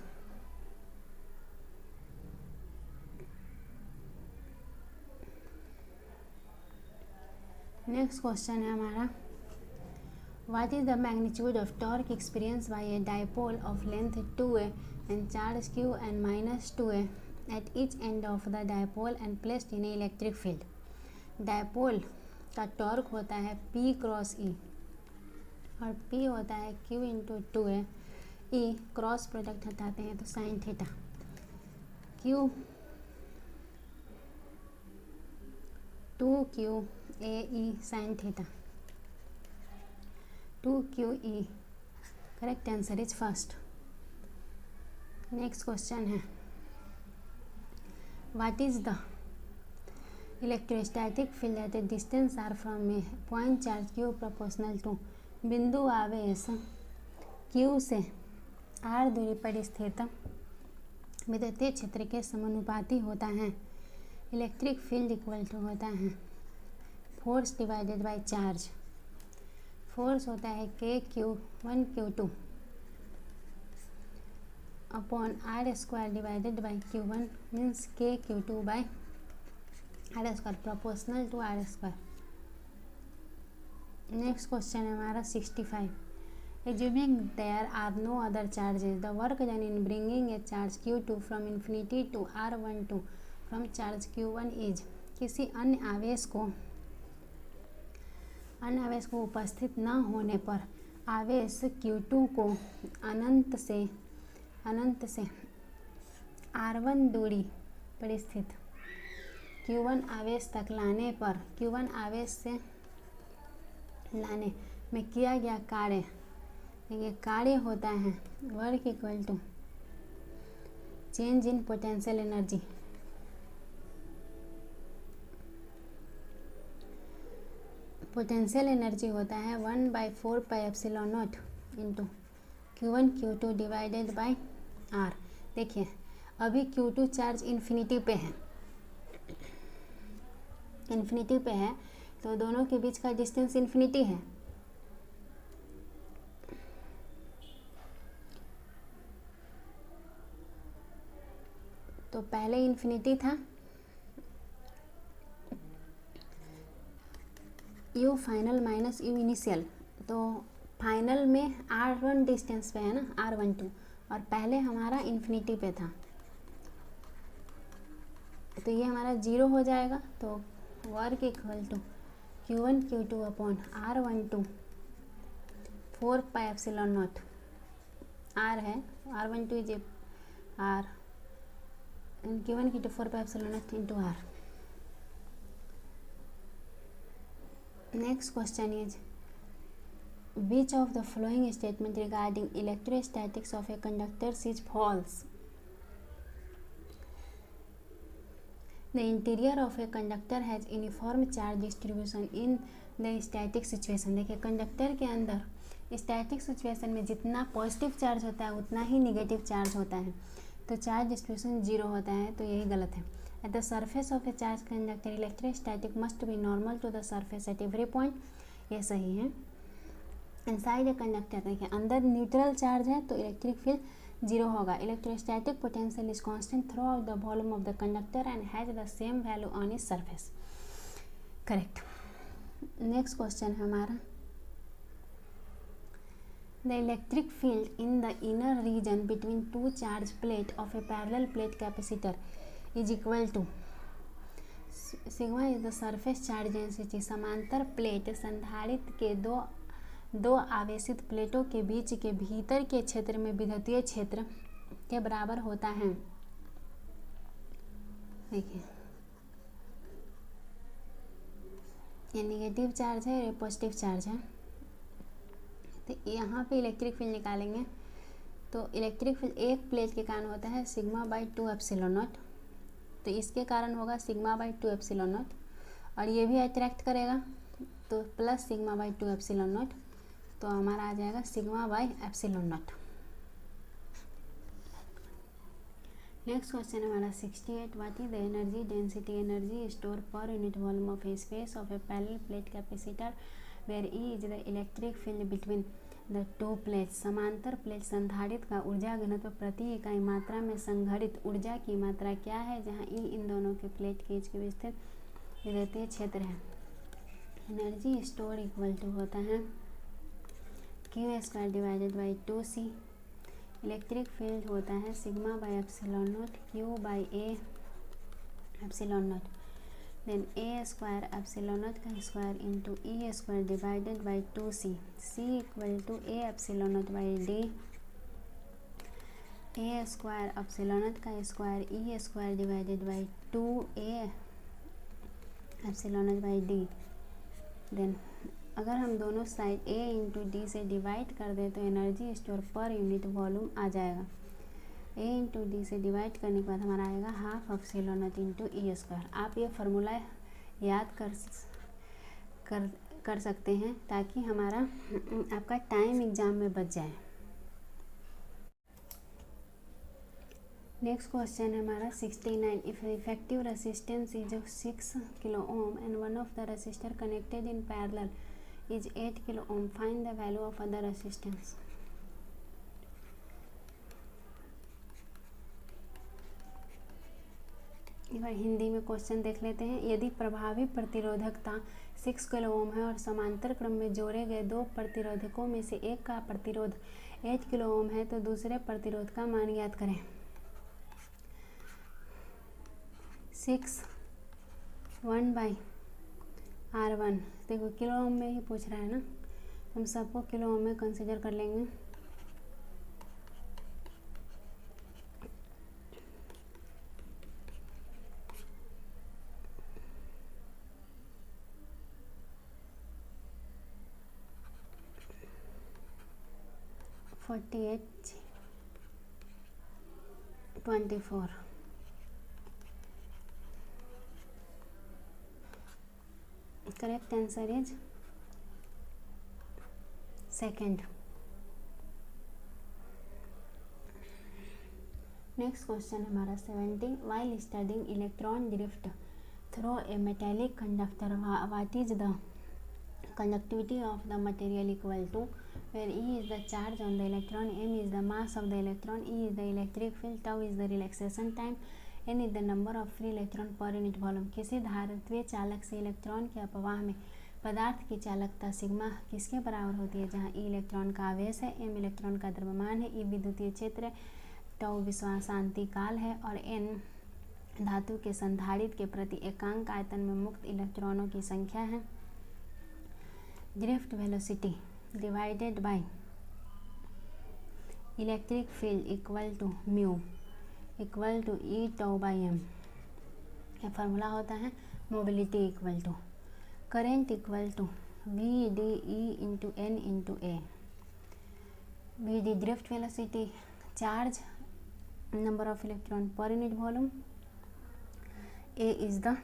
Next question है हमारा what is the magnitude of torque experience by a dipole of length 2a and charge q and -2a at each end of the dipole and placed in a electric field. Dipole का torque होता है P cross E और P होता है Q × 2a. E cross product हटाते हैं तो sine theta. Q 2QAE sine theta. 2QE. Correct answer is first. Next question है what is the electrostatic field at a distance r from a point charge Q proportional to. बिंदु आवेश Q से r दूरी पर स्थित विद्युतीय क्षेत्र के समानुपाती होता है. इलेक्ट्रिक फील्ड इक्वल टू होता है force divided by charge. Force होता है KQ1 Q2 upon R square divided by Q1 means KQ2 by R square proportional to R square. Next question है हमारा 65। Assuming there are no other charges, the work done in bringing a charge Q2 from infinity to R12 from charge Q1 is, किसी अन्य आवेश को उपस्थित न होने पर आवेश Q2 को अनंत से R1 दूरी पर स्थित Q1 आवेश तक लाने में किया गया कार्य, ये कार्य होता है work equal to change in potential energy. Potential energy होता है 1/4πε0 into Q1 Q2 divided by R। देखिए अभी Q2 चार्ज इन्फिनिटी पे है तो दोनों के बीच का डिस्टेंस इन्फिनिटी है। तो पहले इन्फिनिटी था, U final minus U initial, तो फाइनल में R1 डिस्टेंस पे है ना, R12, और पहले हमारा इन्फिनिटी पे था तो ये हमारा 0 हो जाएगा। तो work equal to Q1 Q2 upon R12 4πε0 R है, R12 is R and Q1 Q2 4πε0 into R। Next question is, which of the following statement regarding electrostatics of a conductor is false? The interior of a conductor has uniform charge distribution in the static situation। देखिए conductor के अंदर static situation में जितना positive charge होता है उतना ही negative charge होता है, तो चार्ज डिस्ट्रीब्यूशन 0 होता है, तो यही गलत है। At the surface of a charge conductor electrostatic must be normal to the surface at every point, ये सही है। इनसाइड ए कंडक्टर, देखिए अंदर न्यूट्रल चार्ज है तो इलेक्ट्रिक फील्ड 0 होगा। Electrostatic potential is constant through out the volume of the conductor and has the same value on is surface. Correct. Next question है हमारा, the electric field in the inner region between two charge plate of a parallel plate capacitor is equal to, sigma is the surface charge density। समांतर plate संधारित्र के दो आवेशित प्लेटों के बीच के भीतर के क्षेत्र में विद्युतीय क्षेत्र के बराबर होता है। देखिए ये नेगेटिव चार्ज है, ये पॉजिटिव चार्ज है, तो यहाँ पे इलेक्ट्रिक फील्ड निकालेंगे तो इलेक्ट्रिक फील्ड एक प्लेट के कारण होता है σ/2ε0, तो इसके कारण होगा σ/2ε0, और ये भी अट्रैक्ट करेगा तो प्लस σ/2ε0, तो हमारा आ जाएगा σ/ε0। नेक्स्ट क्वेश्चन हमारा 68। What is the energy density, energy store per unit volume of a space of a parallel plate capacitor where E is the electric field between the two plates. समांतर plate संधारित्र का ऊर्जा घनत्व प्रति इकाई मात्रा में संघटित ऊर्जा की मात्रा क्या है, जहाँ E इन दोनों के प्लेट के बीच के स्थित विद्युतीय क्षेत्र है। एनर्जी स्टोर इक्वल टू होता है Q² divided by 2C। Electric field होता है σ/ε0 Q/A ε0, देन A² का square into E² divided by 2C। C equal to A∈0/D, A² का square E² divided by 2A∈0/D। Then अगर हम दोनों साइड A इंटू D से डिवाइड कर दें तो energy store per unit volume आ जाएगा। A इंटू डी से डिवाइड करने के बाद हमारा आएगा 12ε0 इंटू E²। आप ये फार्मूला याद कर सकते हैं ताकि हमारा आपका टाइम एग्जाम में बच जाए। नेक्स्ट क्वेश्चन है हमारा 69। If effective resistance is 6 kilo ohm and one of the resistor connected in parallel is 8 kilo ohm, find the value of other resistance. एक बार हिंदी में क्वेश्चन देख लेते हैं। यदि प्रभावी प्रतिरोधकता 6 किलो ओम है और समांतर क्रम में जोड़े गए दो प्रतिरोधकों में से एक का प्रतिरोध 8 किलो ओम है तो दूसरे प्रतिरोध का मान ज्ञात करें। 6 1/R1, देखो किलो ओम में ही पूछ रहा है ना, हम सबको किलो ओम में कंसीडर कर लेंगे। (48 24) correct answer is second. Next question हमारा 70। While studying electron drift through a metallic conductor what is the conductivity of the material equal to, where E is the charge on the electron, m is the mass of the electron, E is the electric field, tau is the relaxation time, n is the number of free electron per unit volume। किसी धारित्वीय चालक से electron के अपवाह में पदार्थ की चालकता sigma किसके बराबर होती है, जहाँ E इलेक्ट्रॉन का आवेश है, m इलेक्ट्रॉन का द्रव्यमान है, E विद्युतीय क्षेत्र है, tau विश्वासांति काल है और n धातु के संधारित्र के प्रति एकांक आयतन में मुक्त इलेक्ट्रॉनों की संख्या है। Drift velocity divided by electric field equal to mu equal to E tau by M. यह फार्मूला होता है mobility equal to current equal to V D E into N into A. V D drift velocity, charge, number of electron per unit volume, A is the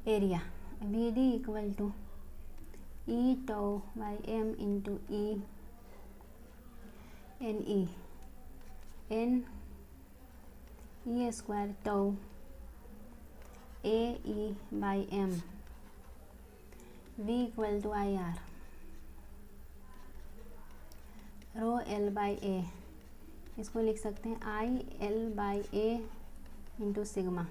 area. V D equal to E tau by M into E N E N E square tau A E by M. V equal to I R rho L by A, इसको लिख सकते हैं I L by A into sigma.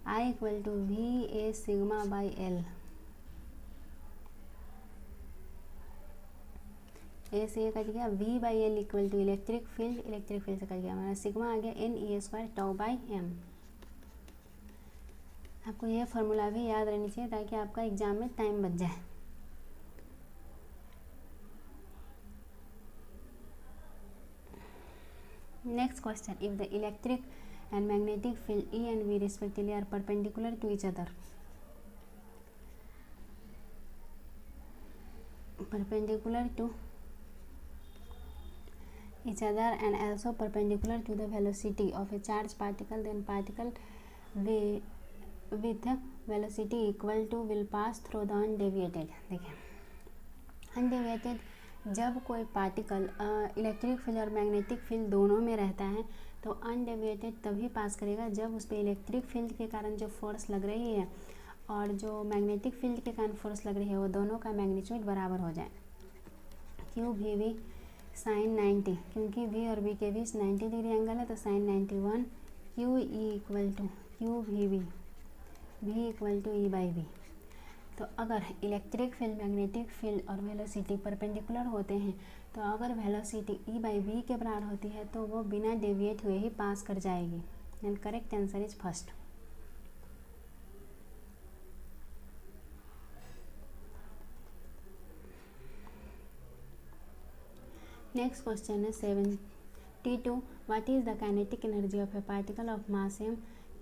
I equal to V A sigma by L. A से ये cut गया, V by L equal to electric field से cut गया हमारा सिग्मा आ गया N E square tau by M. आपको यह फार्मूला भी याद रहनी चाहिए ताकि आपका एग्जाम में टाइम बच जाए। Next question, if the electric and magnetic field E and V respectively are perpendicular to each other, perpendicular to each other and also perpendicular to the velocity of a charged particle, then particle with velocity equal to will pass through the undeviated। देखिए undeviated, जब कोई particle electric field और magnetic field दोनों में रहता है तो undeviated तभी पास करेगा जब उस पर इलेक्ट्रिक फील्ड के कारण जो फोर्स लग रही है और जो मैग्नेटिक फील्ड के कारण फोर्स लग रही है वो दोनों का मैग्नीट्यूड बराबर हो जाए। क्यू वी वी साइन 90, क्योंकि वी और वी के बीच 90 डिग्री एंगल है तो sine 91। Q E equal to Q V V, V equal to E by V. तो अगर इलेक्ट्रिक फील्ड, मैग्नेटिक फील्ड और वेलोसिटी परपेंडिकुलर होते हैं तो अगर वेलोसिटी ई बाई वी के बराबर होती है तो वो बिना डेविएट हुए ही पास कर जाएगी। And correct answer is first. Next question है 72। What is the kinetic energy of a particle of mass m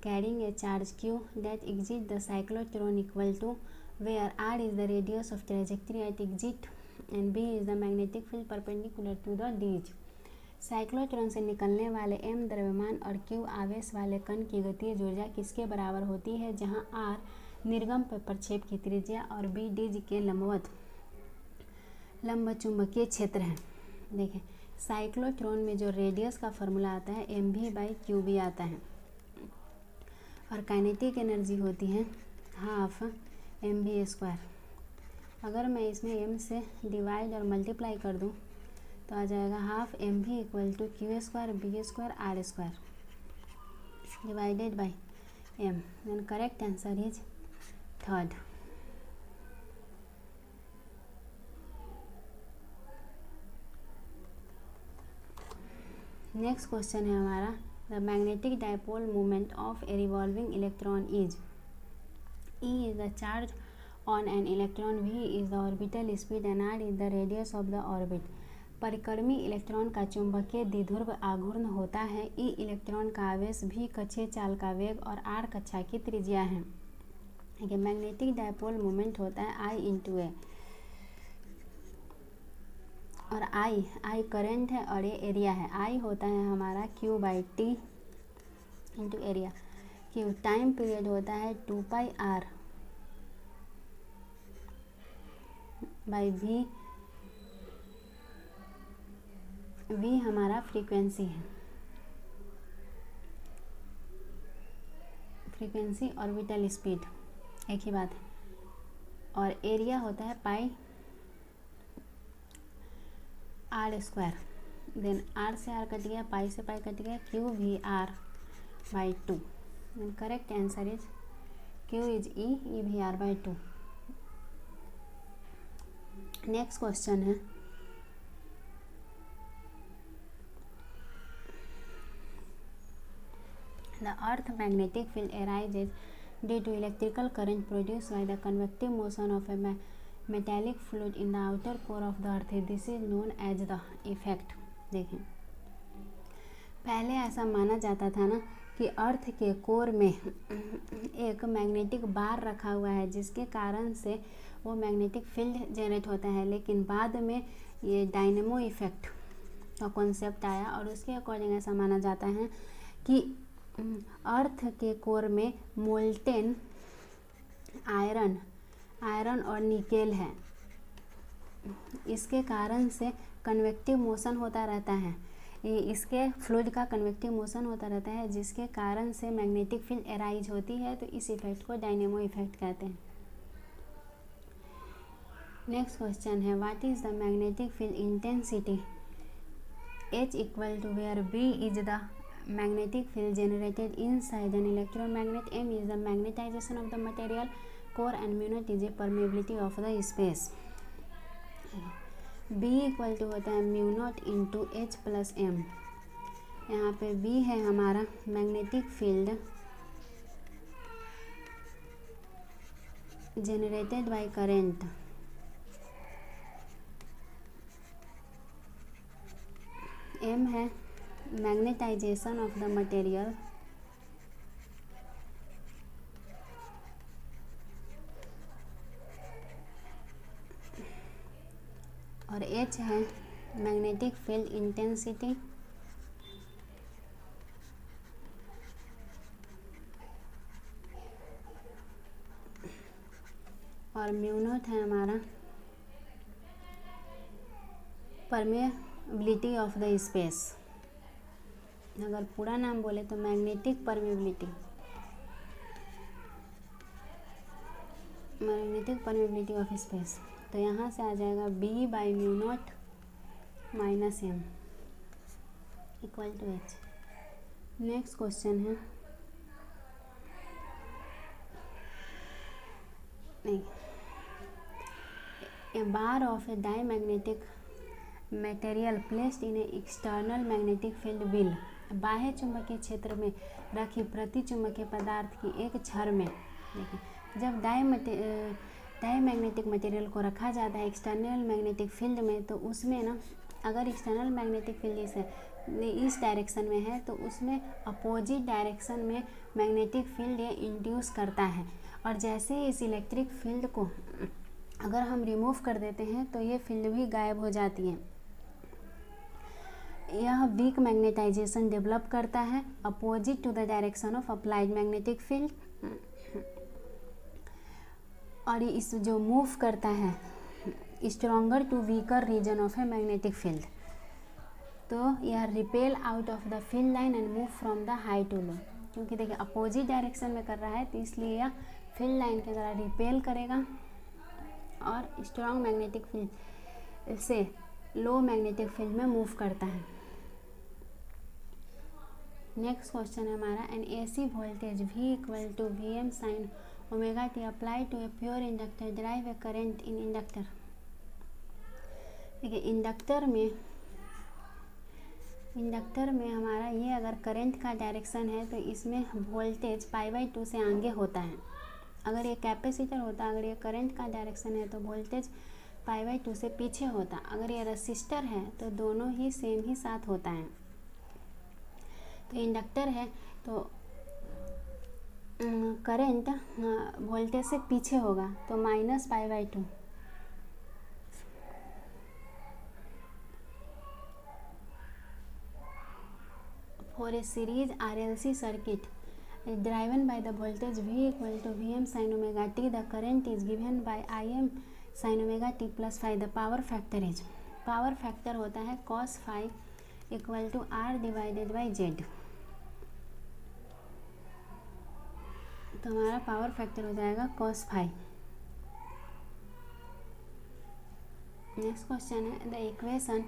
carrying a charge q that exit the cyclotron equal to, where r is the radius of trajectory at exit and b is the magnetic field perpendicular to the edge। Cyclotron से निकलने वाले m द्रव्यमान और q आवेश वाले कण की गतिज ऊर्जा किसके बराबर होती है, जहां r निर्गम पर प्रक्षेप की त्रिज्या और b डिज के लंबवत लंब चुंबकीय क्षेत्र है। देखिए साइक्लोट्रॉन में जो रेडियस का फॉर्मूला आता है एम भी बाई क्यू भी आता है और काइनेटिक एनर्जी होती है हाफ एम भी स्क्वायर। अगर मैं इसमें एम से डिवाइड और मल्टीप्लाई कर दूं तो आ जाएगा हाफ एम भी equal to Q square B square R square. divided by m. Then correct answer is third. Next question है हमारा, the magnetic dipole moment of a revolving electron is, E is the charge on an electron, V is the orbital speed and R is the radius of the orbit. परिक्रमी electron का चुंबकीय द्विध्रुव आघूर्ण होता है, E electron का आवेश, V कक्षीय चाल का वेग और R कक्षा की त्रिज्या है। ठीक है, मैग्नेटिक डायपोल मोमेंट होता है I इंटू ए, और I करंट है और ये एरिया है। I होता है हमारा Q by T into area. Q time period होता है 2 pi R by V। V हमारा फ्रीक्वेंसी है, फ्रीक्वेंसी ऑर्बिटल स्पीड एक ही बात है, और एरिया होता है pi R square. Then R से आर कट गया, पाई से पाई कट गया, Q V R by 2। Then correct answer is Q is E V R by 2। Next question है, the earth magnetic field arises due to electrical current produced by the convective motion of a metallic fluid in the outer core of the earth. This is known as the effect. देखें, पहले ऐसा माना जाता था ना कि अर्थ के core में एक मैग्नेटिक बार रखा हुआ है जिसके कारण से वो मैग्नेटिक फील्ड जनरेट होता है, लेकिन बाद में ये डायनेमो इफेक्ट का कॉन्सेप्ट आया और उसके अकॉर्डिंग ऐसा माना जाता है कि अर्थ के कोर में मोल्टेन आयरन और निकेल है, इसके कारण से कन्वेक्टिव मोशन होता रहता है, इसके फ्लूइड का कन्वेक्टिव मोशन होता रहता है जिसके कारण से मैग्नेटिक फील्ड एराइज होती है, तो इस इफेक्ट को डायनेमो इफेक्ट कहते हैं। नेक्स्ट क्वेश्चन है, what is the magnetic field intensity H equal to where B is the magnetic field generated inside an electromagnet, M is the magnetization of the material core and mu naught is a permeability of the space. B equal to होता है mu naught into H plus M। यहाँ पे B है हमारा magnetic field generated by current, M है magnetization of the material, और H है magnetic field intensity, और म्यू नॉट है हमारा परमेबिलिटी ऑफ द स्पेस। अगर पूरा नाम बोले तो मैग्नेटिक परमेबिलिटी ऑफ स्पेस। तो यहाँ से आ जाएगा B by mu naught minus M equal to H। Next question है, a bar of a diamagnetic material placed in a external magnetic field will, बाह्य चुंबकीय क्षेत्र में रखी प्रति चुंबकीय पदार्थ की एक छड़ में, देखिए जब डायमैग्नेटिक मटेरियल को रखा जाता है एक्सटर्नल मैग्नेटिक फील्ड में, तो उसमें ना अगर एक्सटर्नल मैग्नेटिक फील्ड इस डायरेक्शन में है तो उसमें अपोजिट डायरेक्शन में मैग्नेटिक फील्ड ये इंड्यूस करता है, और जैसे ही इस इलेक्ट्रिक फील्ड को अगर हम रिमूव कर देते हैं तो ये फील्ड भी गायब हो जाती है। यह वीक मैग्नेटाइजेशन डेवलप करता है opposite to the direction of applied magnetic field, और इस जो मूव करता है stronger to weaker region of a magnetic field, तो यह repel out of the field line and move from the high to low, क्योंकि देखिए अपोजिट डायरेक्शन में कर रहा है तो इसलिए यह फील्ड लाइन की तरह रिपेल करेगा और स्ट्रॉन्ग मैग्नेटिक फील्ड से लो मैग्नेटिक फील्ड में मूव करता है। नेक्स्ट क्वेश्चन है हमारा, an AC voltage V equal to VM sine omega T apply to a pure inductor drive a current in inductor. देखिए इंडक्टर में हमारा ये अगर करंट का डायरेक्शन है तो इसमें वोल्टेज π/2 से आगे होता है। अगर ये कैपेसिटर होता, अगर ये करंट का डायरेक्शन है तो वोल्टेज π/2 से पीछे होता। अगर ये रेसिस्टर है तो दोनों ही सेम ही साथ होता है। तो इंडक्टर है तो करंट वोल्टेज से पीछे होगा तो -π/2। For a series RLC circuit driven by the voltage V equal to Vm sin omega t, the current is given by Im sin omega t plus phi. The power factor is, power factor होता है cos phi equal to R divided by Z। तो हमारा power factor हो जाएगा cos phi। Next question है, the equation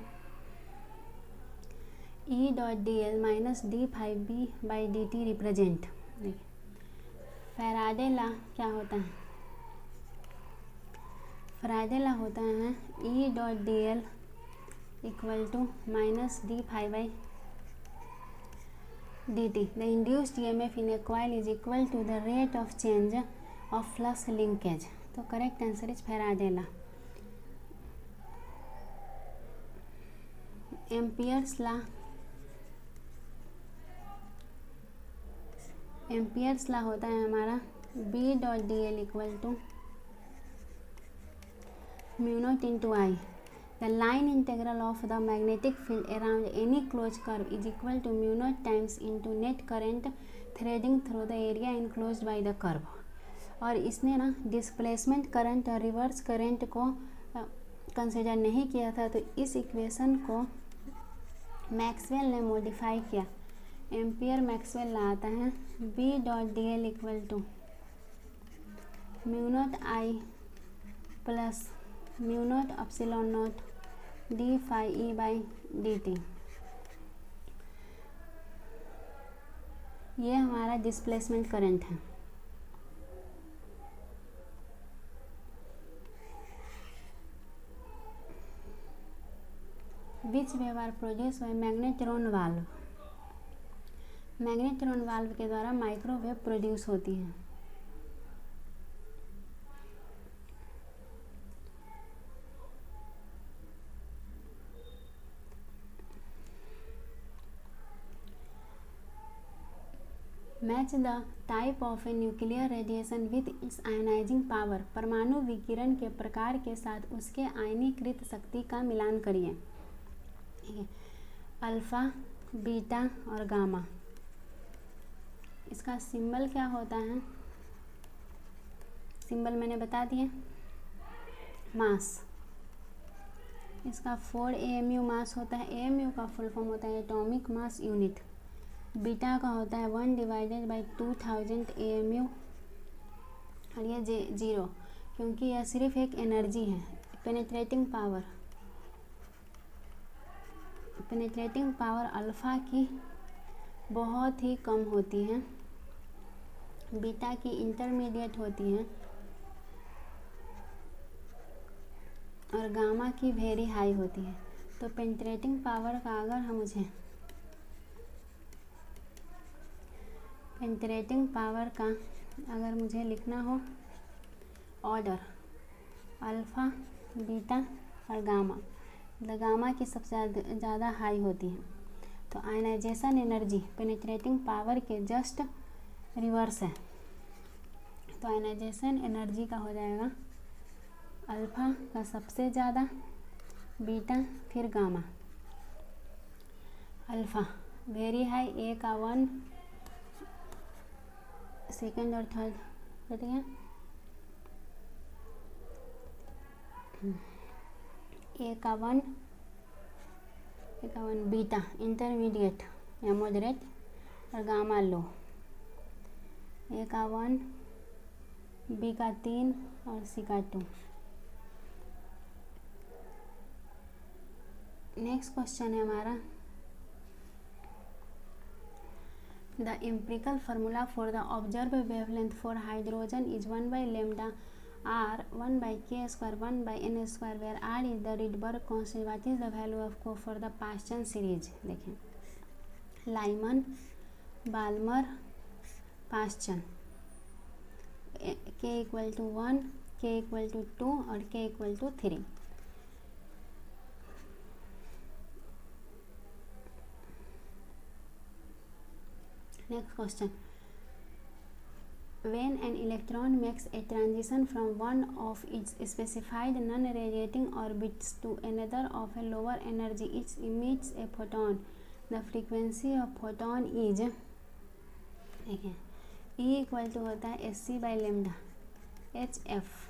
E dot D L minus D phi B by D T represent. देखिए Faraday law क्या होता है, फैराडे लॉ होता है E dot D L equal to minus D phi by D T. The induced EMF in a coil is equal to the rate of change of flux linkage. तो correct answer is Faraday law. Ampere's law होता है हमारा B dot D L equal to mu naught into I. The line integral of the magnetic field around any close curve is equal to mu naught times into net current threading through the area enclosed by the curve. और इसने ना displacement current और reverse current को consider नहीं किया था, तो इस इक्वेशन को मैक्सवेल ने मॉडिफाई किया। एम्पियर मैक्सवेल ला आता है B dot D L equal to mu naught I plus mu naught epsilon naught D phi E by D T. ये हमारा डिस्प्लेसमेंट करंट है। Which wave are produce by magnetron valve. Magnetron valve के द्वारा microwave produce होती है। Match the type of a nuclear radiation with its ionizing power. परमाणु विकिरण के प्रकार के साथ उसके आयनीकृत शक्ति का मिलान करिए। ठीक है, अल्फा, बीटा और गामा। इसका सिंबल क्या होता है, सिंबल मैंने बता दिए, मास। इसका 4 AMU मास होता है। AMU का फुल फॉर्म होता है एटॉमिक मास यूनिट। बीटा का होता है 1 डिवाइडेड बाई 2000 AMU। और ये 0 क्योंकि यह सिर्फ एक एनर्जी है। पेनिट्रेटिंग पावर अल्फ़ा की बहुत ही कम होती है, बीटा की इंटरमीडिएट होती है और गामा की वेरी हाई होती है। तो पेनिट्रेटिंग पावर का अगर मुझे लिखना हो ऑर्डर अल्फ़ा, बीटा और गामा, तो गामा की सबसे ज़्यादा हाई होती है। तो आयनाइजेशन एनर्जी पेनिट्रेटिंग पावर के जस्ट रिवर्स है। तो आयनाइजेशन एनर्जी का हो जाएगा अल्फ़ा का सबसे ज़्यादा, बीटा फिर गामा। अल्फ़ा वेरी हाई, ए का 1, सेकेंड और थर्ड कट गया, ए का 1 बीटा इंटरमीडिएट या मॉडरेट और गामा लो। ए का 1, बी का 3 और सी का 2। नेक्स्ट क्वेश्चन है हमारा, The empirical formula for the observed wavelength for hydrogen is 1 by lambda r 1 by k square 1 by n square, where r is the Rydberg constant. What is the value of Q for the Paschen series? देखें, Lyman, Balmer, Paschen, k equal to 1, k equal to 2 और k equal to 3. Next question. When an electron makes a transition from one of its specified non-radiating orbits to another of a lower energy, it emits a photon. The frequency of photon is, देखिए, E equal to होता है SC by lambda HF.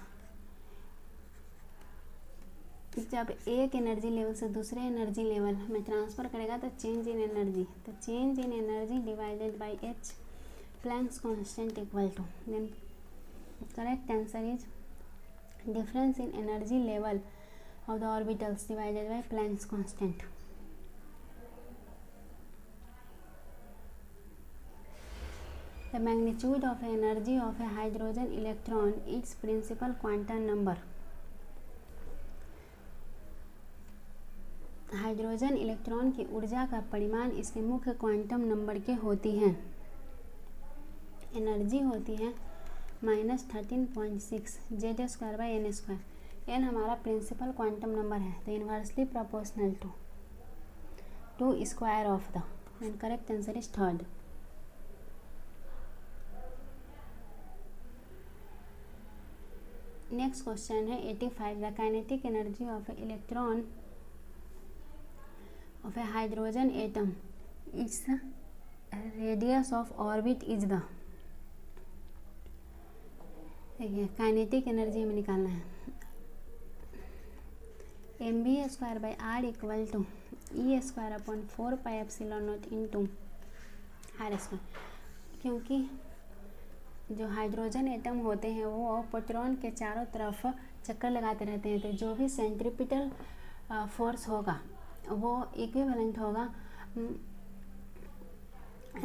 जब एक energy level से दूसरे energy level में transfer करेगा तो चेंज इन एनर्जी, तो change in energy divided by H, Planck's constant equal to, then correct answer is difference in energy level of the orbitals divided by Planck's constant. The magnitude of energy of a hydrogen electron, its principal quantum number. Hydrogen electron की ऊर्जा का परिमाण इसके मुख्य quantum number के होती हैं. Energy होती है -13.6 Z square by N square. N हमारा प्रिंसिपल क्वांटम नंबर है, तो inversely proportional to square of the, and correct answer is third. Next question है 85. The kinetic energy of electron of a hydrogen atom, its radius of orbit is the, देखिए kinetic energy हमें निकालना है. mv square by R equal to E square upon 4 pi epsilon naught into R square. क्योंकि जो hydrogen atom होते हैं वो proton के चारों तरफ चक्कर लगाते रहते हैं, तो जो भी सेंट्रीपिटल फोर्स होगा वो इक्विवेलेंट होगा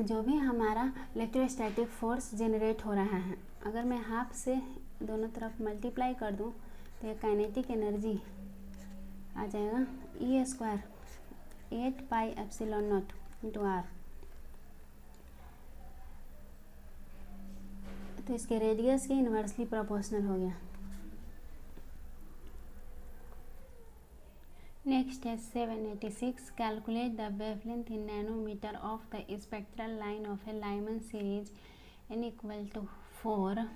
जो भी हमारा इलेक्ट्रोस्टैटिक फोर्स जनरेट हो रहा है. अगर मैं हाफ से दोनों तरफ मल्टीप्लाई कर दूं तो ये काइनेटिक एनर्जी आ जाएगा E square 8 pi epsilon naught into R. तो इसके रेडियस के इन्वर्सली प्रोपोर्शनल हो गया. Next is 786. Calculate the wavelength in nanometer of the spectral line of a Lyman series n equal to 4.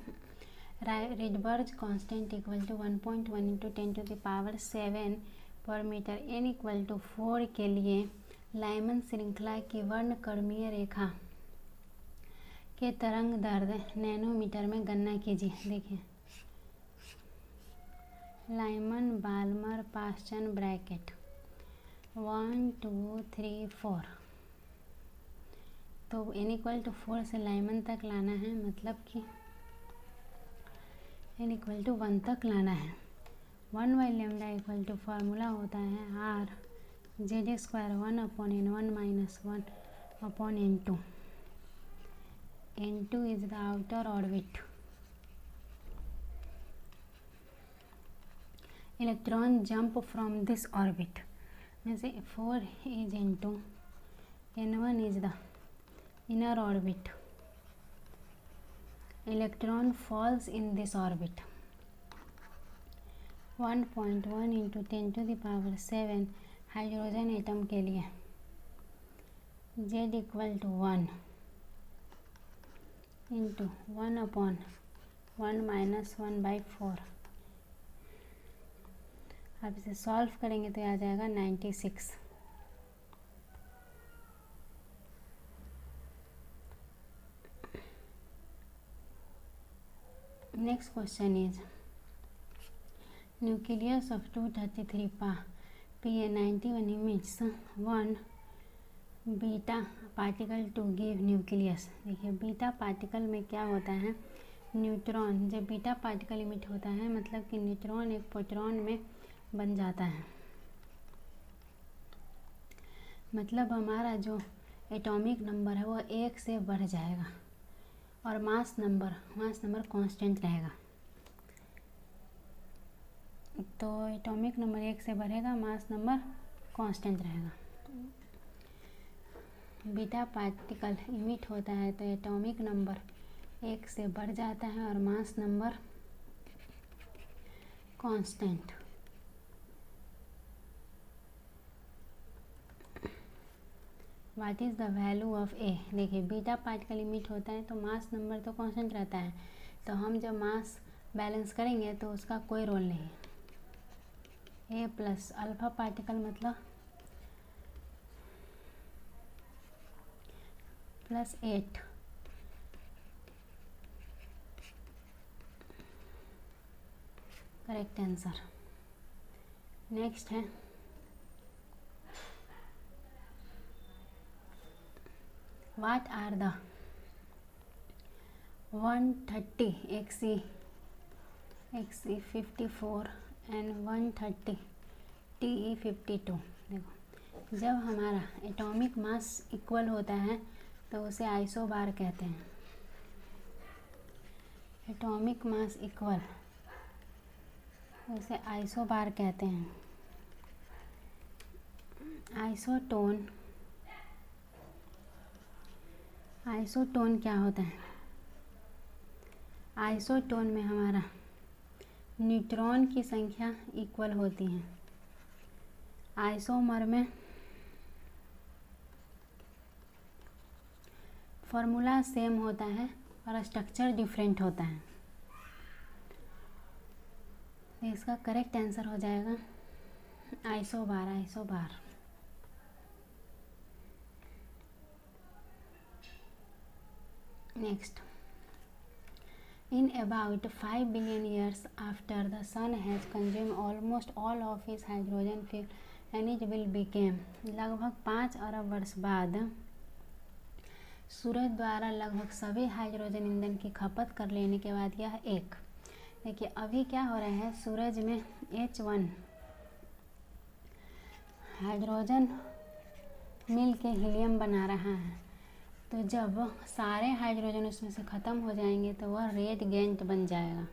Rydberg constant equal to 1.1 into 10 to the power 7 per meter. n equal to 4 के लिए Lyman श्रृंखला की वर्णक्रमीय रेखा के तरंग दैर्ध्य nanometre में गणना कीजिए. देखिए, लाइमन, बाल्मर, पास्चन, ब्रैकेट 1 2 3 4. तो n इक्वल टू 4 से लाइमन तक लाना है, मतलब कि n इक्वल टू 1 तक लाना है. 1 by lambda equal to formula होता है r Z square 1 upon n1 minus 1 upon n2. n2 is the outer orbit. Electron jump from this orbit. Means 4 is into n1 is the inner orbit. Electron falls in this orbit. 1.1 into 10 to the power 7 hydrogen atom के लिए z equal to 1 into 1 upon 1 minus 1 by 4. आप इसे solve करेंगे तो आ जाएगा 96. Next question is nucleus of 233 Pa91 emits 1 beta particle to give nucleus. देखिए, beta particle में क्या होता है, न्यूट्रॉन. जब बीटा पार्टिकल इमिट होता है मतलब कि न्यूट्रॉन एक प्रोटॉन में बन जाता है. मतलब हमारा जो एटॉमिक नंबर है वो 1 से बढ़ जाएगा और मास नंबर कांस्टेंट रहेगा। तो एटॉमिक नंबर 1 से बढ़ेगा, मास नंबर कांस्टेंट रहेगा। बीटा पार्टिकल इमिट होता है तो एटॉमिक नंबर 1 से बढ़ जाता है और mass number constant. What is the value of A. देखिए बीटा पार्टिकल इमिट होता है तो मास नंबर तो कांस्टेंट रहता है, तो हम जब मास बैलेंस करेंगे तो उसका कोई रोल नहीं है। ए प्लस अल्फा पार्टिकल मतलब +8, करेक्ट आंसर। नेक्स्ट है what are the 130 XE54 and 130 TE52। देखो जब हमारा एटॉमिक मास इक्वल होता है तो उसे आइसोबार कहते हैं। एटॉमिक मास इक्वल उसे आइसोबार कहते हैं। आइसोटोन क्या होता है? आइसोटोन में हमारा न्यूट्रॉन की संख्या इक्वल होती है। आइसोमर में फॉर्मूला सेम होता है और स्ट्रक्चर डिफरेंट होता है। इसका करेक्ट आंसर हो जाएगा isobar. Next, in about 5 billion years after the sun has consumed almost all of its hydrogen fuel and it will become, लगभग 5 अरब वर्ष बाद सूरज द्वारा लगभग सभी हाइड्रोजन ईंधन की खपत कर लेने के बाद यह एक, देखिए अभी क्या हो रहा है, सूरज में H1 हाइड्रोजन मिल के हीलियम बना रहा है। तो जब सारे हाइड्रोजन उसमें से ख़त्म हो जाएंगे तो वह रेड गेंट बन जाएगा।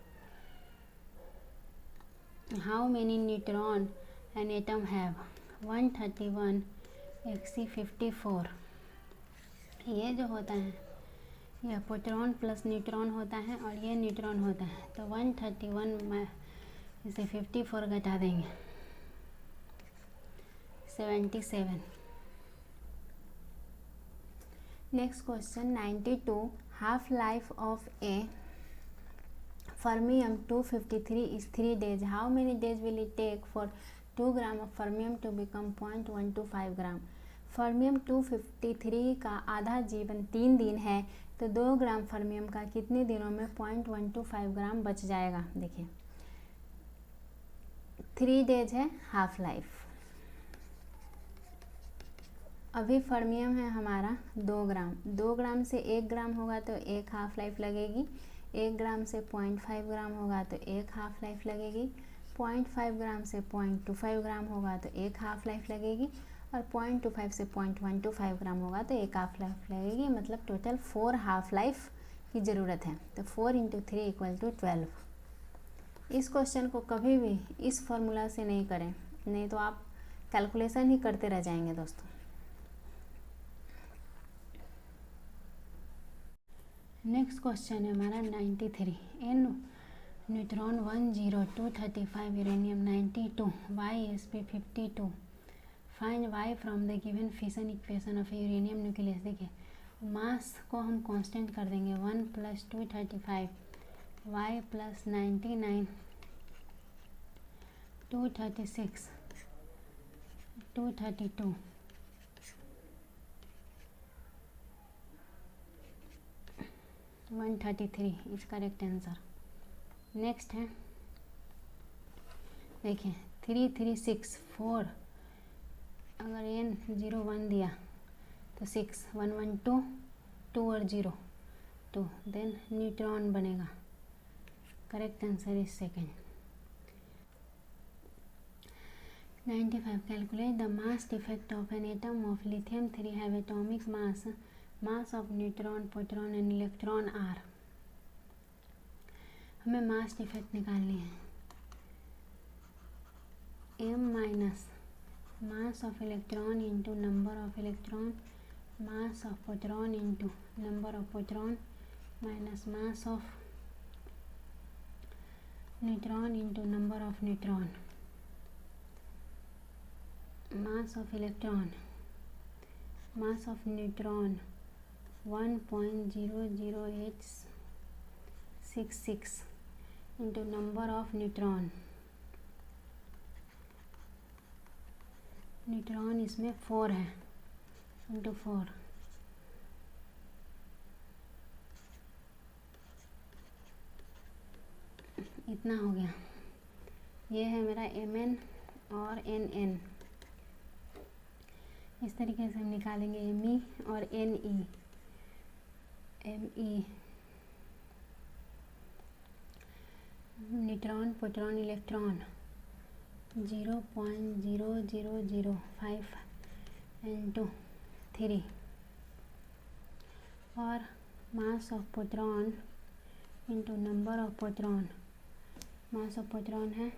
How many neutron an atom have? 131 Xe54। ये जो होता है यह प्रोटॉन प्लस न्यूट्रॉन होता है और ये न्यूट्रॉन होता है। तो 131 में इसे 54 घटा देंगे 77। Next question 92, half life of A fermium 253 is 3 days. How many days will it take for 2 gram of fermium to become 0.125 gram? Fermium 253 का आधा जीवन 3 दिन है, तो 2 ग्राम फर्मियम का कितने दिनों में 0.125 ग्राम बच जाएगा? देखिए 3 डेज है हाफ लाइफ। अभी फर्मियम है हमारा 2 ग्राम, 2 ग्राम से 1 ग्राम होगा तो 1 हाफ लाइफ लगेगी, 1 ग्राम से 0.5 ग्राम होगा तो 1 हाफ लाइफ लगेगी, 0.5 ग्राम से 0.25 ग्राम होगा तो 1 हाफ लाइफ लगेगी और 0.25 से 0.125 ग्राम होगा तो 1 हाफ लाइफ लगेगी। मतलब टोटल 4 हाफ लाइफ की ज़रूरत है। तो 4 × 3 = 12। इस क्वेश्चन को कभी भी इस फॉर्मूला से नहीं करें, नहीं तो आप कैलकुलेशन ही करते रह जाएंगे दोस्तों। नेक्स्ट क्वेश्चन है हमारा 93, an neutron 10 235 uranium 92 Ysp52, find Y from the given fission equation of uranium nucleus. देखिए मास को हम कांस्टेंट कर देंगे, 1 + 235 Y + 99 236 232 133 is correct answer. Next है देखिए 3364, अगर n 0 1 दिया तो 6 1 1 2 2 और 0 2, देन न्यूट्रॉन बनेगा। Correct answer is second. 95. Calculate the mass defect of an atom of lithium-3 have atomic mass of neutron, proton and electron are. हमें मास डिफेक्ट निकालनी है. m minus mass of electron into number of electron mass of proton into number of proton minus mass of neutron into number of neutron. Mass of electron mass of neutron 1.00866 into number of neutron. Neutron इसमें 4 है into 4. इतना हो गया. ये है मेरा mn और nn. इस तरीके से हम निकालेंगे me और ne. me neutron proton electron 0.0005 into 3 और mass of proton into number of proton. Mass of proton है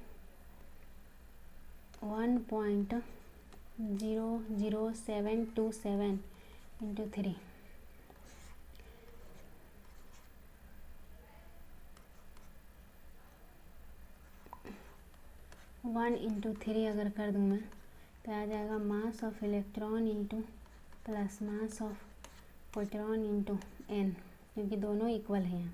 1.00727 इंटू 3. वन इंटू 3 अगर कर दूँ मैं तो आ जाएगा mass of electron into plus mass of proton into n, क्योंकि दोनों इक्वल हैं.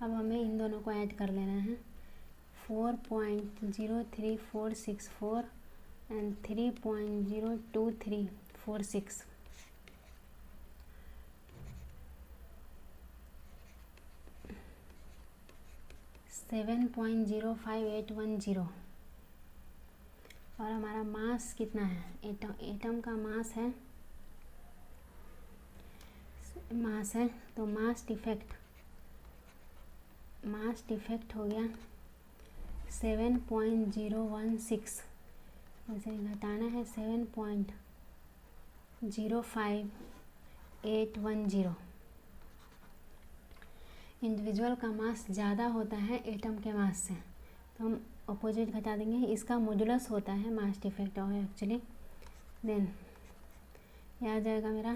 अब हमें इन दोनों को ऐड कर लेना है. 4.03464 एंड 3.02346. 7.05810. और हमारा मास कितना है? एटम का मास है तो मास डिफेक्ट हो गया 7.016. इसे घटाना है 7.05810. इंडिविजुअल का मास ज़्यादा होता है एटम के मास से, तो हम अपोजिट घटा देंगे. इसका मॉडुलस होता है मास डिफेक्ट और एक्चुअली. देन ये आ जाएगा मेरा.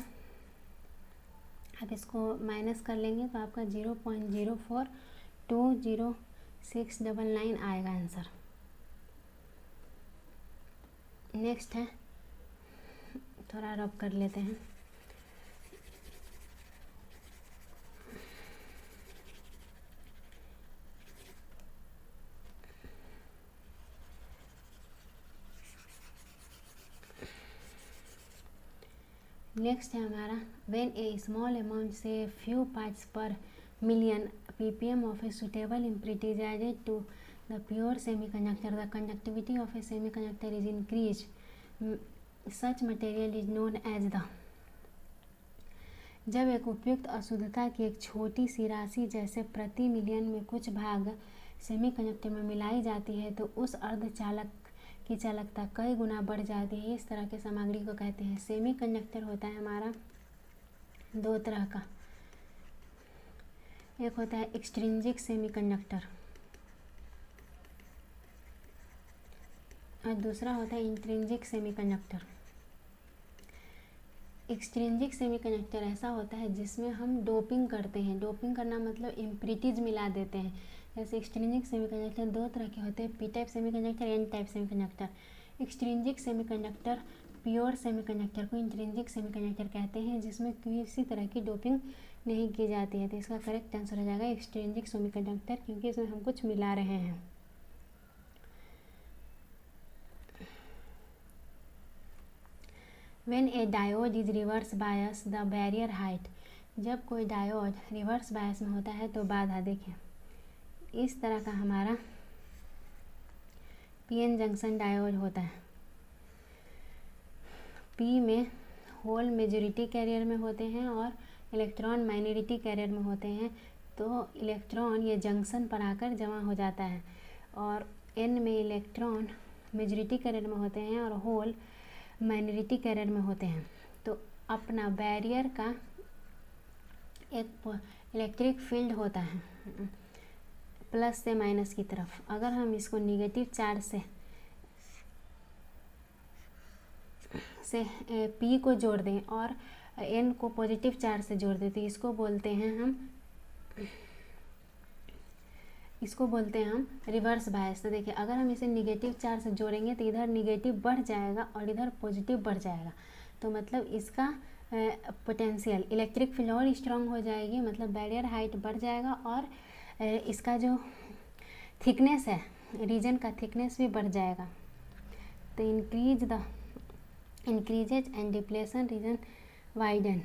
आप इसको माइनस कर लेंगे तो आपका 0.0420699 आएगा आंसर. नेक्स्ट है, थोड़ा रब कर लेते हैं. नेक्स्ट है हमारा when a small amount say few parts per million ppm of a suitable impurity is added to the pure semiconductor the conductivity of a semiconductor is increase. Such material is known as the. जब एक उपयुक्त अशुद्धता की एक छोटी सी राशि जैसे प्रति मिलियन में कुछ भाग सेमीकंडक्टर में मिलाई जाती है तो उस अर्धचालक की चालकता कई गुना बढ़ जाती है. इस तरह के सामग्री को कहते हैं सेमीकंडक्टर. होता है हमारा दो तरह का. एक होता है एक्सट्रिंसिक सेमीकंडक्टर और दूसरा होता है इंट्रिंसिक सेमीकंडक्टर. एक्सट्रिंसिक सेमीकंडक्टर ऐसा होता है जिसमें हम डोपिंग करते हैं. डोपिंग करना मतलब इम्प्योरिटीज मिला देते हैं. जैसे एक्सट्रिंसिक सेमीकंडक्टर दो तरह के होते हैं, P type semiconductor, N type semiconductor. Extrinsic semiconductor pure semiconductor को इंट्रिंसिक सेमीकंडक्टर कहते हैं जिसमें किसी तरह की डोपिंग नहीं की जाती है. तो इसका करेक्ट आंसर हो जाएगा एक्सट्रिंसिक सेमीकंडक्टर, क्योंकि इसमें हम कुछ मिला रहे हैं. When a diode is reverse bias the barrier height. जब कोई डायोड रिवर्स बायस में होता है तो बाधा, देखिए इस तरह का हमारा पीएन जंक्शन डायोड होता है. पी में होल मेजॉरिटी कैरियर में होते हैं और इलेक्ट्रॉन माइनॉरिटी कैरियर में होते हैं, तो इलेक्ट्रॉन ये जंक्शन पर आकर जमा हो जाता है, और n में इलेक्ट्रॉन मेजॉरिटी कैरियर में होते हैं और होल माइनॉरिटी कैरियर में होते हैं। तो अपना बैरियर का एक इलेक्ट्रिक फील्ड होता है प्लस से माइनस की तरफ। अगर हम इसको निगेटिव चार्ज से P को जोड़ दें और N को पॉजिटिव चार्ज से जोड़ दें, तो इसको बोलते हैं हम रिवर्स बायस। तो देखिए, अगर हम इसे निगेटिव चार्ज से जोड़ेंगे तो इधर निगेटिव बढ़ जाएगा और इधर पॉजिटिव बढ़ जाएगा, तो मतलब इसका पोटेंशियल इलेक्ट्रिक फील्ड और स्ट्रांग हो जाएगी, मतलब बैरियर हाइट बढ़ जाएगा और इसका जो थिकनेस है, रीजन का थिकनेस भी बढ़ जाएगा। तो increases and depletion region widen.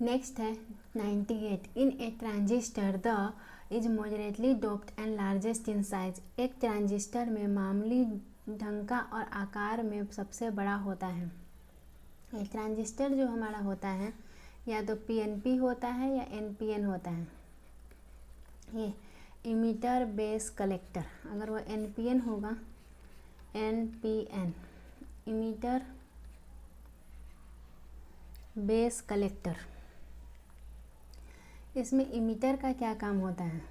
Next है 98। In a transistor the is moderately doped and largest in size. एक ट्रांजिस्टर में मामूली ढंग का और आकार में सबसे बड़ा होता है। ये ट्रांजिस्टर जो हमारा होता है या तो PNP होता है या NPN होता है। ये इमीटर बेस कलेक्टर, अगर वो NPN होगा NPN इमीटर बेस कलेक्टर। इसमें इमीटर का क्या काम होता है?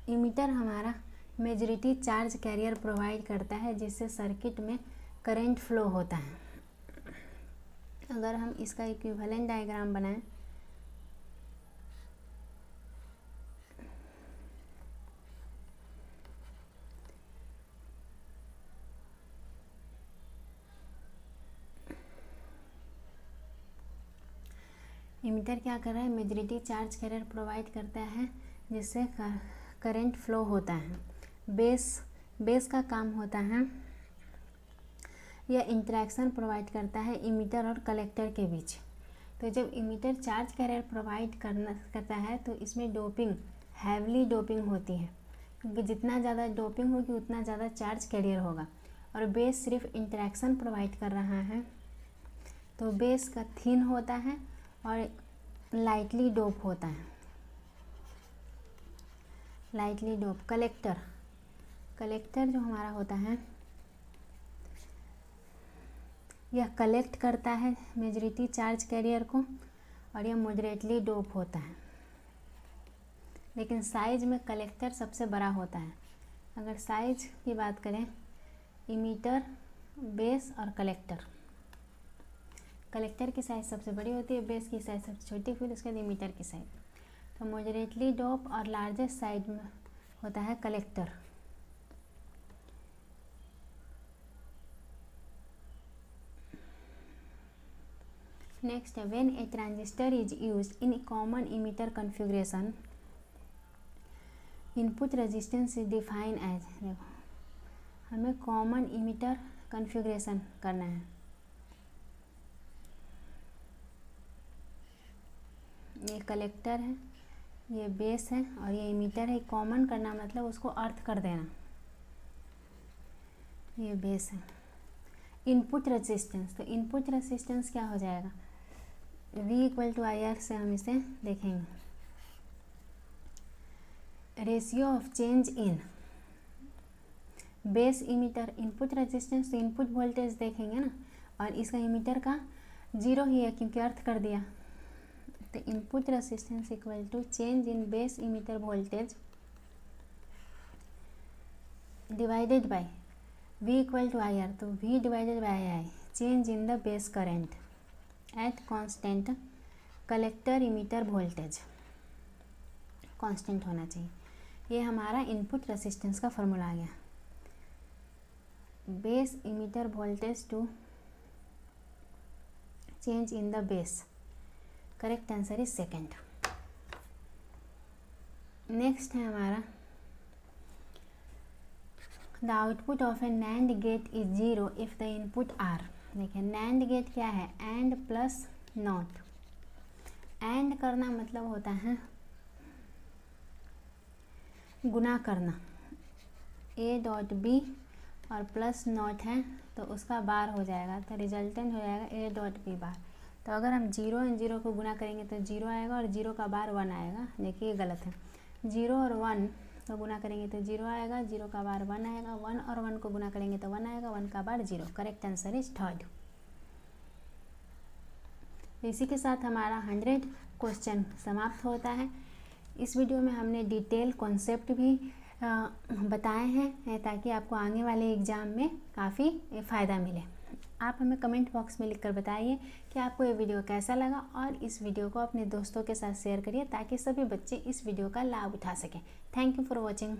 इमीटर हमारा मेजॉरिटी चार्ज कैरियर प्रोवाइड करता है, जिससे सर्किट में करंट फ्लो होता है। अगर हम इसका इक्विवेलेंट डायग्राम बनाएं, इमीटर क्या कर रहा है? मेजॉरिटी चार्ज कैरियर प्रोवाइड करता है, जिससे करंट फ्लो होता है। बेस का काम होता है, यह इंटरेक्शन प्रोवाइड करता है इमीटर और कलेक्टर के बीच। तो जब इमीटर चार्ज कैरियर प्रोवाइड करता है तो इसमें डोपिंग, हैवली डोपिंग होती है, क्योंकि जितना ज़्यादा डोपिंग होगी उतना ज़्यादा चार्ज कैरियर होगा। और बेस सिर्फ इंटरेक्शन प्रोवाइड कर रहा है, तो बेस का थिन होता है और लाइटली डोप होता है। Lightly dope. कलेक्टर जो हमारा होता है, यह कलेक्ट करता है मेजॉरिटी चार्ज कैरियर को और यह मॉडरेटली डोप होता है, लेकिन साइज में कलेक्टर सबसे बड़ा होता है। अगर साइज की बात करें, इमीटर, बेस और कलेक्टर की साइज़ सबसे बड़ी होती है, बेस की साइज़ सबसे छोटी, फिर उसके बाद इमीटर की साइज़। तो मॉडरेटली डोप और लार्जेस्ट साइज में होता है कलेक्टर। नेक्स्ट है when a transistor is used in common emitter configuration, input resistance is define as. देखो, हमें कॉमन इमीटर कॉन्फ़िगरेशन करना है। ये कलेक्टर है, ये बेस है और ये इमीटर है। कॉमन करना मतलब उसको अर्थ कर देना। ये बेस है। इनपुट रेजिस्टेंस, तो इनपुट रेजिस्टेंस क्या हो जाएगा? V = IR से हम इसे देखेंगे। Ratio of change in base emitter input resistance, तो इनपुट वोल्टेज देखेंगे ना, और इसका इमीटर का 0 ही है क्योंकि अर्थ कर दिया। तो input resistance equal to change in base emitter voltage divided by V = IR, तो V divided by I, change in the base current at constant collector emitter voltage. Constant होना चाहिए। ये हमारा इनपुट रेजिस्टेंस का फॉर्मूला आ गया। Base emitter voltage to change in the base. Correct answer is second. Next है हमारा the output of a NAND gate is 0 if the input are. देखिए, नैंड गेट क्या है? And plus not. एंड करना मतलब होता है गुना करना। A.B और प्लस नॉट है तो उसका बार हो जाएगा, तो रिजल्टेंट हो जाएगा ए डॉट बी बार। तो अगर हम 0 एंड 0 को गुना करेंगे तो 0 आएगा और 0 का बार 1 आएगा। देखिए गलत है, 0 और 1 को गुना करेंगे तो 0 आएगा, 0 का बार 1 आएगा, 1 और 1 को गुना करेंगे तो 1 आएगा, 1 का बार 0। Correct answer is third. तो इसी के साथ हमारा 100 क्वेश्चन समाप्त होता है। इस वीडियो में हमने डिटेल कॉन्सेप्ट भी बताए हैं ताकि आपको आगे वाले एग्ज़ाम में काफ़ी फ़ायदा मिले। आप हमें कमेंट बॉक्स में लिखकर बताइए कि आपको ये वीडियो कैसा लगा और इस वीडियो को अपने दोस्तों के साथ शेयर करिए ताकि सभी बच्चे इस वीडियो का लाभ उठा सकें। Thank you for watching.